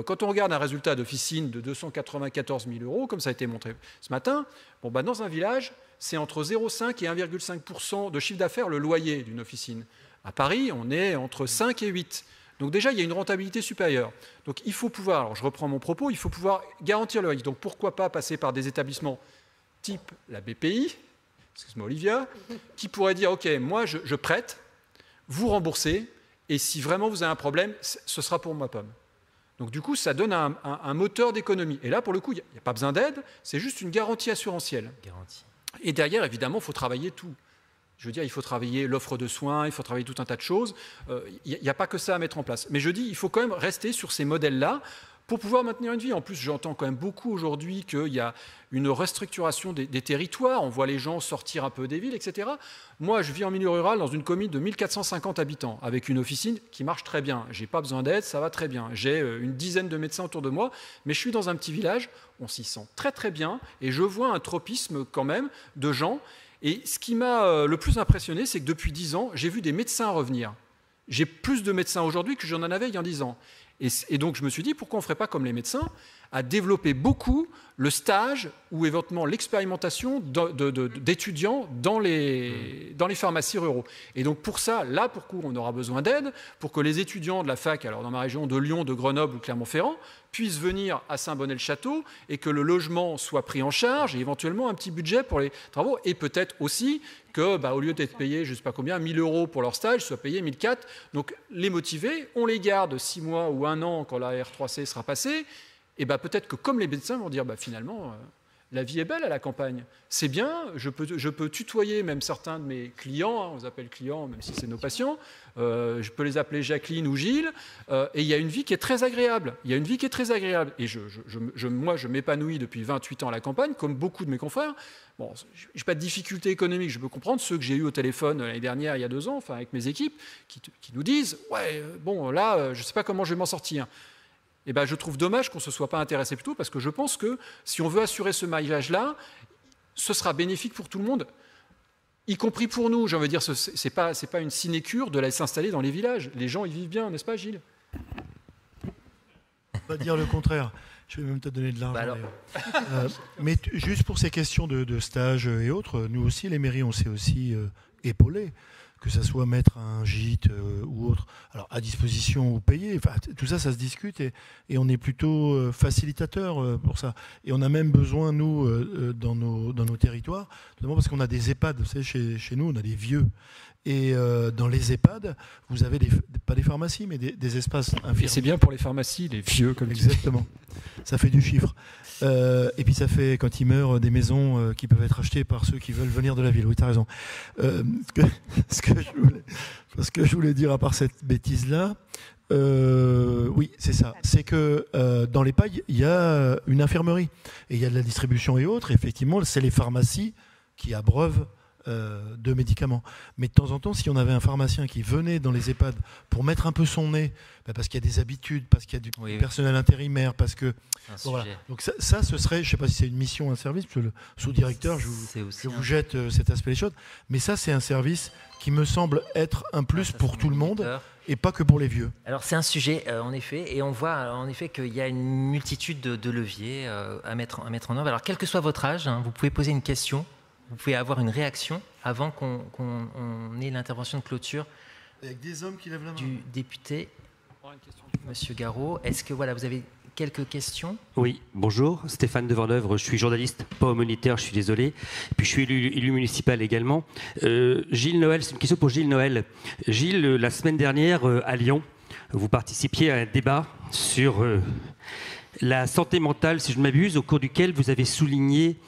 Quand on regarde un résultat d'officine de 294 000 €, comme ça a été montré ce matin, dans un village, c'est entre 0,5 et 1,5% de chiffre d'affaires le loyer d'une officine. À Paris, on est entre 5 et 8. Donc déjà, il y a une rentabilité supérieure. Donc il faut pouvoir, alors je reprends mon propos, il faut pouvoir garantir le risque. Donc pourquoi pas passer par des établissements type la BPI, excuse-moi Olivia, qui pourrait dire, OK, moi je prête, vous remboursez, et si vraiment vous avez un problème, ce sera pour ma pomme. Donc du coup, ça donne un moteur d'économie. Et là, pour le coup, il n'y a pas besoin d'aide, c'est juste une garantie assurantielle. Garantie. Et derrière, évidemment, il faut travailler tout. Je veux dire, il faut travailler l'offre de soins, il faut travailler tout un tas de choses. Il n'y a pas que ça à mettre en place. Mais je dis, il faut quand même rester sur ces modèles-là pour pouvoir maintenir une vie. En plus, j'entends quand même beaucoup aujourd'hui qu'il y a une restructuration des territoires. On voit les gens sortir un peu des villes, etc. Moi, je vis en milieu rural dans une commune de 1450 habitants avec une officine qui marche très bien. Je n'ai pas besoin d'aide, ça va très bien. J'ai une dizaine de médecins autour de moi, mais je suis dans un petit village, on s'y sent très très bien et je vois un tropisme quand même de gens. Et ce qui m'a le plus impressionné, c'est que depuis 10 ans, j'ai vu des médecins revenir. J'ai plus de médecins aujourd'hui que j'en avais il y a 10 ans. Et donc je me suis dit, pourquoi on ne ferait pas comme les médecins, à développer beaucoup le stage ou éventuellement l'expérimentation d'étudiants dans les pharmacies ruraux. Et donc pour ça, là pour coup, on aura besoin d'aide pour que les étudiants de la fac, alors dans ma région de Lyon, de Grenoble ou Clermont-Ferrand, puissent venir à Saint-Bonnet-le-Château et que le logement soit pris en charge et éventuellement un petit budget pour les travaux. Et peut-être aussi que, au lieu d'être payés, je ne sais pas combien, 1 000 € pour leur stage, soient payés 1 400. Donc les motiver, on les garde 6 mois ou 1 an quand la R3C sera passée. Et peut-être que comme les médecins vont dire, finalement, la vie est belle à la campagne. C'est bien, je peux tutoyer même certains de mes clients, on les appelle clients même si c'est nos patients, je peux les appeler Jacqueline ou Gilles, et il y a une vie qui est très agréable. Il y a une vie qui est très agréable. Et moi, je m'épanouis depuis 28 ans à la campagne, comme beaucoup de mes confrères. Bon, je n'ai pas de difficultés économiques, je peux comprendre ceux que j'ai eus au téléphone l'année dernière, il y a 2 ans, avec mes équipes, qui nous disent, là, je ne sais pas comment je vais m'en sortir. Je trouve dommage qu'on ne se soit pas intéressé plus tôt, parce que je pense que si on veut assurer ce maillage-là, ce sera bénéfique pour tout le monde, y compris pour nous. J'ai envie de dire, ce n'est pas une sinécure de s'installer dans les villages. Les gens y vivent bien, n'est-ce pas, Gilles? Pas dire le contraire. Je vais même te donner de l'argent. Mais juste pour ces questions de stage et autres, nous aussi, les mairies, on s'est aussi épaulés. Que ça soit mettre un gîte ou autre, alors à disposition ou payé, tout ça, ça se discute et on est plutôt facilitateur pour ça. Et on a même besoin, nous, dans nos territoires, notamment parce qu'on a des EHPAD, vous savez, chez nous, on a des vieux. Et dans les EHPAD, vous avez pas des pharmacies, mais des espaces infirmiers. Et c'est bien pour les pharmacies, les vieux, comme exactement. Ça fait du chiffre. Et puis ça fait, quand ils meurent, des maisons qui peuvent être achetées par ceux qui veulent venir de la ville. Oui, tu as raison. Ce que je voulais dire, à part cette bêtise-là, oui, c'est ça. C'est que dans l'EHPAD, il y a une infirmerie. Et il y a de la distribution et autres. Et effectivement, c'est les pharmacies qui abreuvent de médicaments. Mais de temps en temps, si on avait un pharmacien qui venait dans les EHPAD pour mettre un peu son nez, parce qu'il y a des habitudes, parce qu'il y a du personnel intérimaire, parce que... Bon, voilà. Donc ça, ce serait, je ne sais pas si c'est une mission ou un service, parce que le sous-directeur, je vous jette cet aspect des choses, mais ça, c'est un service qui me semble être un plus pour tout le monde et pas que pour les vieux. Alors c'est un sujet, en effet, et on voit en effet qu'il y a une multitude de leviers à mettre en œuvre. Alors quel que soit votre âge, vous pouvez poser une question, vous pouvez avoir une réaction avant qu'on ait l'intervention de clôture. Avec des hommes qui lèvent la main. Du député, Monsieur Garot. Est-ce que voilà, vous avez quelques questions? Oui, bonjour, Stéphane Devenœuvre, je suis journaliste, pas aumônitaire, je suis désolé. Puis je suis élu municipal également. Gilles Noël, c'est une question pour Gilles Noël. Gilles, la semaine dernière à Lyon, vous participiez à un débat sur la santé mentale, si je ne m'abuse, au cours duquel vous avez souligné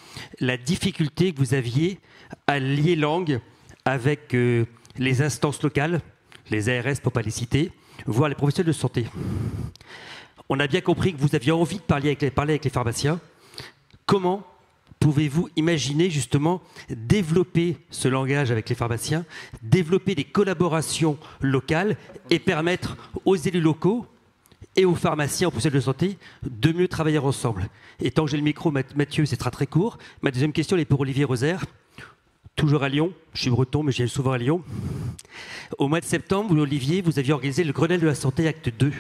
la difficulté que vous aviez à lier langue avec les instances locales, les ARS pour ne pas les citer, voire les professionnels de santé. On a bien compris que vous aviez envie de parler avec les pharmaciens. Comment pouvez-vous imaginer justement développer ce langage avec les pharmaciens, développer des collaborations locales et permettre aux élus locaux et aux pharmaciens, aux professionnels de santé, de mieux travailler ensemble? Et tant que j'ai le micro, Mathieu, ce sera très court. Ma deuxième question elle est pour Olivier Rosaire. Toujours à Lyon, je suis breton, mais je viens souvent à Lyon. Au mois de septembre, Olivier, vous aviez organisé le Grenelle de la santé acte 2.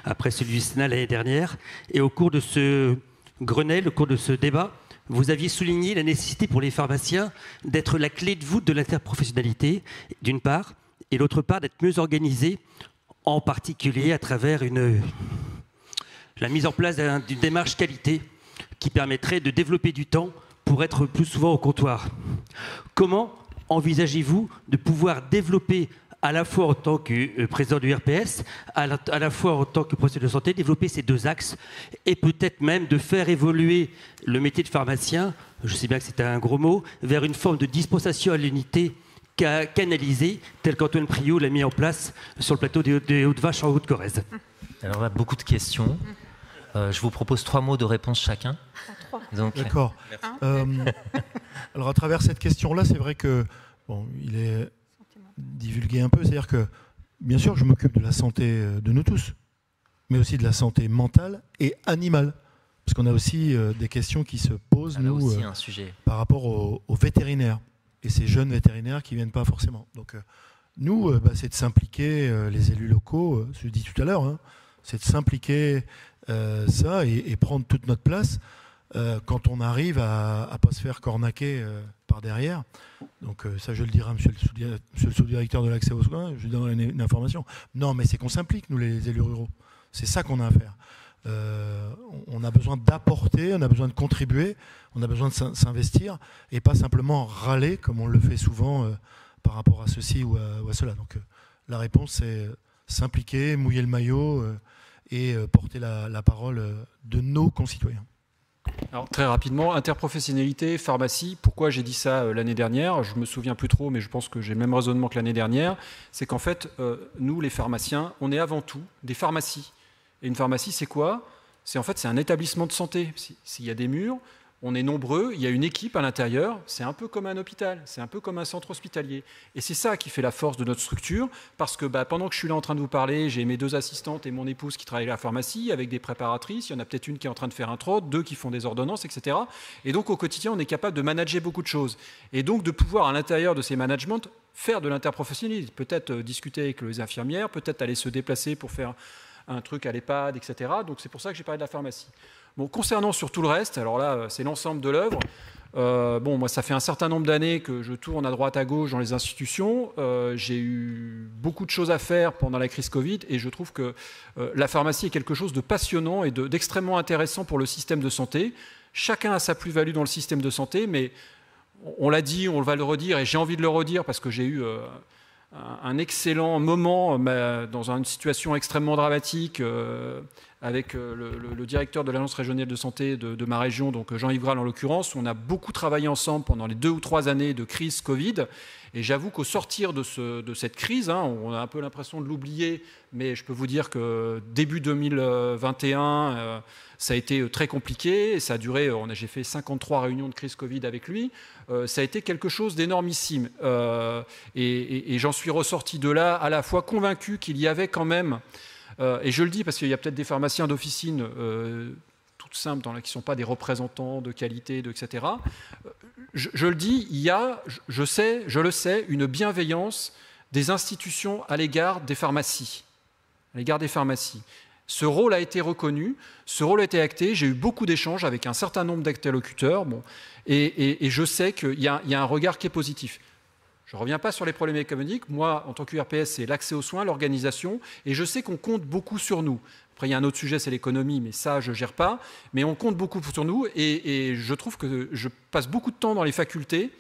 Après celui du Sénat l'année dernière. Et au cours de ce Grenelle, au cours de ce débat, vous aviez souligné la nécessité pour les pharmaciens d'être la clé de voûte de l'interprofessionnalité, d'une part, et d'autre part, d'être mieux organisés, en particulier à travers la mise en place d'une démarche qualité qui permettrait de développer du temps pour être plus souvent au comptoir. Comment envisagez-vous de pouvoir développer, à la fois en tant que président du RPS, à la fois en tant que professionnel de santé, développer ces deux axes et peut-être même de faire évoluer le métier de pharmacien, je sais bien que c'est un gros mot, vers une forme de dispensation à l'unité canalisée, telle qu'Antoine Priou l'a mis en place sur le plateau des Hautes-Vaches en Haute-Corrèze. Alors là, beaucoup de questions. Je vous propose 3 mots de réponse chacun. D'accord. Alors à travers cette question-là, c'est vrai que il est divulgué un peu, c'est-à-dire que bien sûr je m'occupe de la santé de nous tous, mais aussi de la santé mentale et animale, parce qu'on a aussi des questions qui se posent nous aussi un sujet. Par rapport aux vétérinaires et ces jeunes vétérinaires qui viennent pas forcément. Donc nous, c'est de s'impliquer, les élus locaux, je l'ai dit tout à l'heure, c'est de s'impliquer ça et prendre toute notre place. Quand on arrive à ne pas se faire cornaquer par derrière. Donc ça, je le dirai à monsieur le sous-directeur de l'accès aux soins, je lui donnerai une information. Non, mais c'est qu'on s'implique, nous, les élus ruraux. C'est ça qu'on a à faire. On a besoin d'apporter, on a besoin de contribuer, on a besoin de s'investir, et pas simplement râler, comme on le fait souvent par rapport à ceci ou à cela. Donc la réponse, c'est s'impliquer, mouiller le maillot et porter la parole de nos concitoyens. Alors, très rapidement, interprofessionnalité, pharmacie, pourquoi j'ai dit ça l'année dernière? Je ne me souviens plus trop, mais je pense que j'ai le même raisonnement que l'année dernière. C'est qu'en fait, nous, les pharmaciens, on est avant tout des pharmacies. Et une pharmacie, c'est quoi? C'est un établissement de santé. S'il y a des murs, on est nombreux, il y a une équipe à l'intérieur, c'est un peu comme un hôpital, c'est un peu comme un centre hospitalier. Et c'est ça qui fait la force de notre structure, parce que pendant que je suis là en train de vous parler, j'ai mes 2 assistantes et mon épouse qui travaillent à la pharmacie, avec des préparatrices, il y en a peut-être une qui est en train de faire un trot, 2 qui font des ordonnances, etc. Et donc au quotidien, on est capable de manager beaucoup de choses. Et donc de pouvoir à l'intérieur de ces managements faire de l'interprofessionnalisme, peut-être discuter avec les infirmières, peut-être aller se déplacer pour faire un truc à l'EHPAD, etc. Donc c'est pour ça que j'ai parlé de la pharmacie. Bon, concernant sur tout le reste, alors là, c'est l'ensemble de l'œuvre. Moi, ça fait un certain nombre d'années que je tourne à droite à gauche dans les institutions. J'ai eu beaucoup de choses à faire pendant la crise Covid et je trouve que la pharmacie est quelque chose de passionnant et d'extrêmement intéressant pour le système de santé. Chacun a sa plus-value dans le système de santé, mais on l'a dit, on va le redire et j'ai envie de le redire parce que j'ai eu un excellent moment dans une situation extrêmement dramatique avec le directeur de l'Agence régionale de santé de ma région, donc Jean-Yves Graal en l'occurrence. On a beaucoup travaillé ensemble pendant les 2 ou 3 années de crise Covid. Et j'avoue qu'au sortir de cette crise, on a un peu l'impression de l'oublier, mais je peux vous dire que début 2021, ça a été très compliqué. Et ça a duré, j'ai fait 53 réunions de crise Covid avec lui. Ça a été quelque chose d'énormissime. Et j'en suis ressorti de là à la fois convaincu qu'il y avait quand même, et je le dis parce qu'il y a peut-être des pharmaciens d'officine toutes simples, qui ne sont pas des représentants de qualité, etc. Je le dis, il y a, je le sais, une bienveillance des institutions à l'égard des pharmacies. Ce rôle a été reconnu, ce rôle a été acté. J'ai eu beaucoup d'échanges avec un certain nombre d'interlocuteurs, et je sais qu'il y a un regard qui est positif. Je ne reviens pas sur les problèmes économiques. Moi, en tant qu'URPS, c'est l'accès aux soins, l'organisation, et je sais qu'on compte beaucoup sur nous. Après, il y a un autre sujet, c'est l'économie, mais ça, je ne gère pas. Mais on compte beaucoup sur nous, et je trouve que je passe beaucoup de temps dans les facultés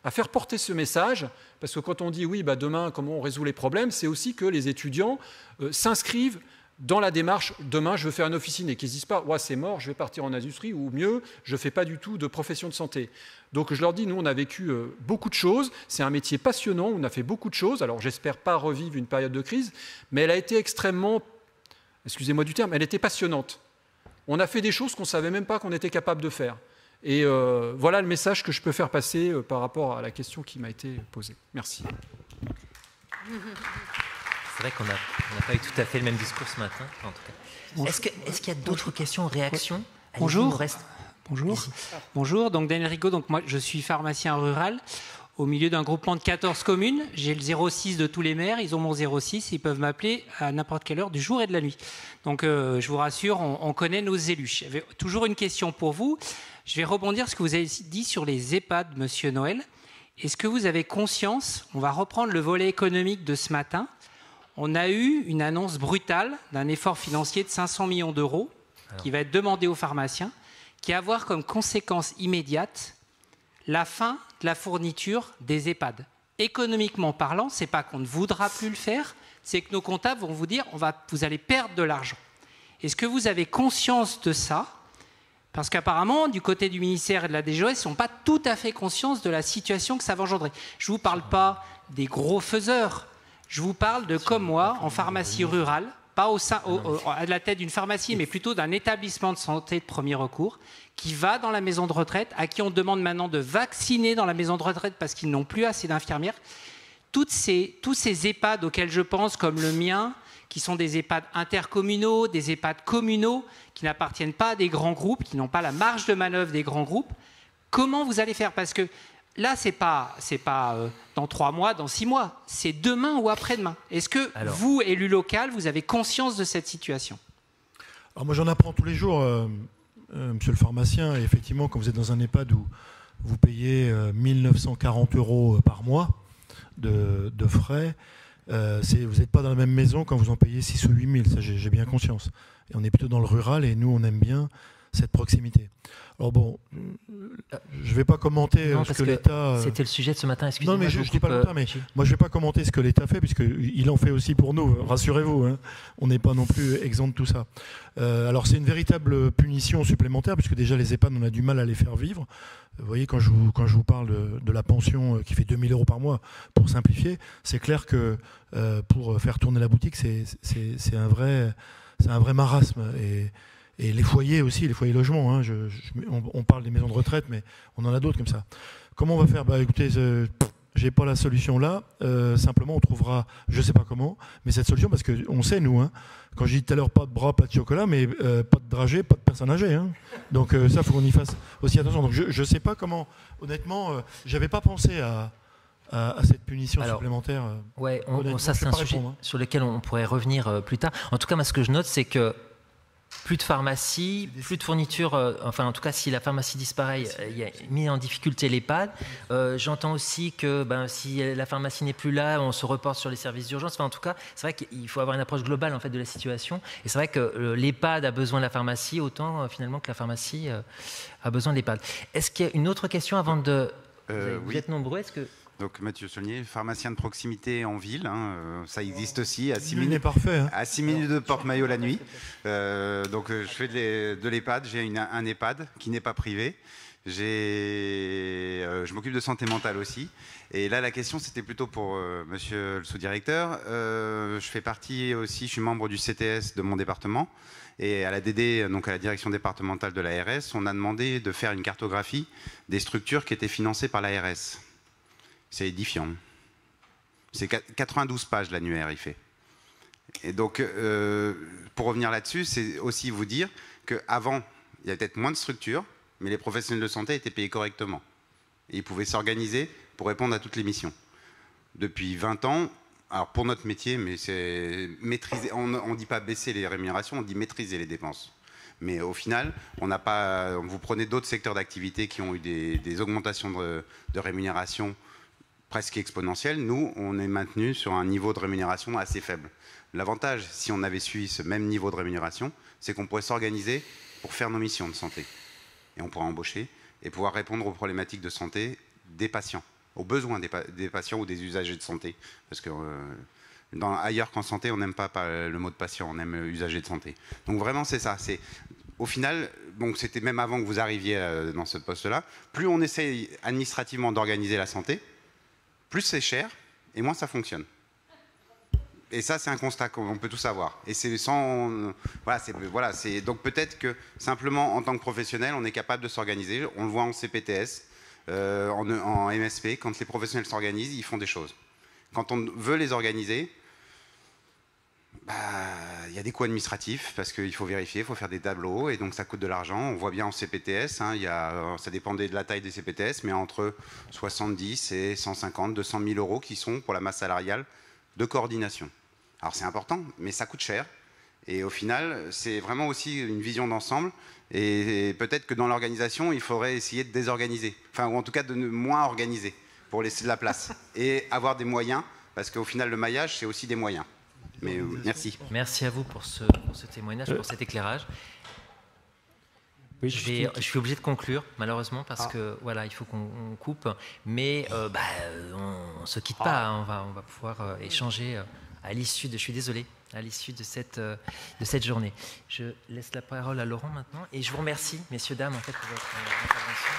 à faire porter ce message, parce que quand on dit, oui, demain, comment on résout les problèmes, c'est aussi que les étudiants s'inscrivent dans la démarche, demain, je veux faire une officine, et qu'ils ne disent pas, ouais, c'est mort, je vais partir en industrie, ou mieux, je ne fais pas du tout de profession de santé. Donc je leur dis, nous, on a vécu beaucoup de choses, c'est un métier passionnant, on a fait beaucoup de choses, alors j'espère pas revivre une période de crise, mais elle a été extrêmement, excusez-moi du terme, elle était passionnante. On a fait des choses qu'on ne savait même pas qu'on était capable de faire. Et voilà le message que je peux faire passer par rapport à la question qui m'a été posée. Merci. C'est vrai qu'on n'a pas eu tout à fait le même discours ce matin, en tout cas. Est-ce qu'il y a d'autres questions, réactions? Bonjour. Bonjour, donc Daniel Rigaud, donc moi je suis pharmacien rural au milieu d'un groupement de 14 communes. J'ai le 06 de tous les maires, ils ont mon 06, ils peuvent m'appeler à n'importe quelle heure du jour et de la nuit. Donc je vous rassure, on connaît nos élus. J'avais toujours une question pour vous. Je vais rebondir sur ce que vous avez dit sur les EHPAD, Monsieur Noël. Est-ce que vous avez conscience, on va reprendre le volet économique de ce matin, on a eu une annonce brutale d'un effort financier de 500 millions d'euros qui va être demandé aux pharmaciens, qui va avoir comme conséquence immédiate la fin de la fourniture des EHPAD. Économiquement parlant, ce n'est pas qu'on ne voudra plus le faire, c'est que nos comptables vont vous dire vous allez perdre de l'argent. Est-ce que vous avez conscience de ça? Parce qu'apparemment, du côté du ministère et de la DGOS, ils ne sont pas tout à fait conscients de la situation que ça va engendrer. Je ne vous parle pas des gros faiseurs. Je vous parle de, comme moi, en pharmacie rurale, pas à la tête d'une pharmacie, mais plutôt d'un établissement de santé de premier recours, qui va dans la maison de retraite, à qui on demande maintenant de vacciner dans la maison de retraite parce qu'ils n'ont plus assez d'infirmières. Tous ces EHPAD auxquels je pense, comme le mien, qui sont des EHPAD intercommunaux, des EHPAD communaux, qui n'appartiennent pas à des grands groupes, qui n'ont pas la marge de manœuvre des grands groupes, comment vous allez faire? Parce que là, c'est pas dans 3 mois, dans 6 mois, c'est demain ou après-demain. Est-ce que vous, élu local, vous avez conscience de cette situation? Alors moi, j'en apprends tous les jours, monsieur le pharmacien, et effectivement, quand vous êtes dans un EHPAD où vous payez 1 940 € par mois de frais, vous n'êtes pas dans la même maison quand vous en payez 6 ou 8 000, ça j'ai bien conscience. Et on est plutôt dans le rural, et nous, on aime bien cette proximité. Alors bon, je ne vais pas commenter ce que l'État... C'était le sujet de ce matin, excusez-moi. Non, mais je ne dis pas le temps, mais moi je ne vais pas commenter ce que l'État fait, puisqu'il en fait aussi pour nous, rassurez-vous, hein. On n'est pas non plus exempt de tout ça. Alors c'est une véritable punition supplémentaire, puisque déjà les EHPAD, on a du mal à les faire vivre. Vous voyez, quand je vous parle de la pension qui fait 2 000 € par mois, pour simplifier, c'est clair que pour faire tourner la boutique, c'est un vrai marasme. Et les foyers aussi, les foyers logements, hein, on parle des maisons de retraite, mais on en a d'autres comme ça. Comment on va faire? Écoutez, j'ai pas la solution là. Simplement, on trouvera, je ne sais pas comment, mais cette solution, parce qu'on sait, nous, hein, quand j'ai dit tout à l'heure, pas de bras, pas de chocolat, mais pas de dragées, pas de personnes âgées. Hein. Donc ça, il faut qu'on y fasse aussi attention. Donc je ne sais pas comment, honnêtement, je n'avais pas pensé à cette punition supplémentaire. Ouais, ça c'est un sujet sur lequel on pourrait revenir plus tard. En tout cas, moi, ce que je note, c'est que plus de pharmacie, plus de fournitures, enfin en tout cas si la pharmacie disparaît, il y a mis en difficulté l'EHPAD. J'entends aussi que si la pharmacie n'est plus là, on se reporte sur les services d'urgence. Enfin, en tout cas, c'est vrai qu'il faut avoir une approche globale en fait, de la situation. Et c'est vrai que l'EHPAD a besoin de la pharmacie autant finalement que la pharmacie a besoin de l'EHPAD. Est-ce qu'il y a une autre question avant de... Vous êtes nombreux, est-ce que... Donc Mathieu Saulnier, pharmacien de proximité en ville, hein, ça existe aussi, à 6 Nul n'est minutes, parfait, hein. à 6 minutes de Porte-Maillot la nuit. Donc je fais de l'EHPAD, j'ai un EHPAD qui n'est pas privé. Je m'occupe de santé mentale aussi. Et là, la question, c'était plutôt pour monsieur le sous-directeur. Je fais partie aussi, je suis membre du CTS de mon département. Et à la DD, donc à la direction départementale de l'ARS, on a demandé de faire une cartographie des structures qui étaient financées par l'ARS. C'est édifiant. C'est 92 pages l'annuaire, il fait. Et donc, pour revenir là-dessus, c'est aussi vous dire qu'avant, il y avait peut-être moins de structures, mais les professionnels de santé étaient payés correctement. Et ils pouvaient s'organiser pour répondre à toutes les missions. Depuis 20 ans, alors pour notre métier, mais c'est maîtriser, on ne dit pas baisser les rémunérations, on dit maîtriser les dépenses. Mais au final, vous prenez d'autres secteurs d'activité qui ont eu des augmentations de rémunération presque exponentielles. Nous, on est maintenu sur un niveau de rémunération assez faible. L'avantage, si on avait suivi ce même niveau de rémunération, c'est qu'on pourrait s'organiser pour faire nos missions de santé. Et on pourrait embaucher et pouvoir répondre aux problématiques de santé des patients, aux besoins des patients ou des usagers de santé. Parce que ailleurs qu'en santé, on n'aime pas le mot de patient, on aime usager de santé. Donc vraiment, c'est ça. Au final, bon, c'était même avant que vous arriviez dans ce poste-là, plus on essaye administrativement d'organiser la santé, plus c'est cher et moins ça fonctionne. Et ça, c'est un constat qu'on peut tous avoir. Et c'est sans... Voilà, donc peut-être que simplement, en tant que professionnel, on est capable de s'organiser. On le voit en CPTS, en MSP. Quand les professionnels s'organisent, ils font des choses. Quand on veut les organiser, il y a des coûts administratifs, parce qu'il faut vérifier, il faut faire des tableaux, et donc ça coûte de l'argent. On voit bien en CPTS, hein, ça dépendait de la taille des CPTS, mais entre 70 et 150, 200 000 euros qui sont pour la masse salariale de coordination. Alors c'est important, mais ça coûte cher. Et au final, c'est vraiment aussi une vision d'ensemble. Et peut-être que dans l'organisation, il faudrait essayer de désorganiser. Enfin, ou en tout cas de moins organiser pour laisser de la place. Et avoir des moyens, parce qu'au final, le maillage, c'est aussi des moyens. Mais merci. Merci à vous pour ce témoignage, pour cet éclairage. Oui, je suis obligé de conclure, malheureusement, parce que voilà, il faut qu'on coupe. Mais on ne se quitte pas. Hein, on va pouvoir échanger à l'issue je suis désolé, à l'issue de cette journée. Je laisse la parole à Laurent maintenant. Et je vous remercie, messieurs, dames, en fait, pour votre intervention.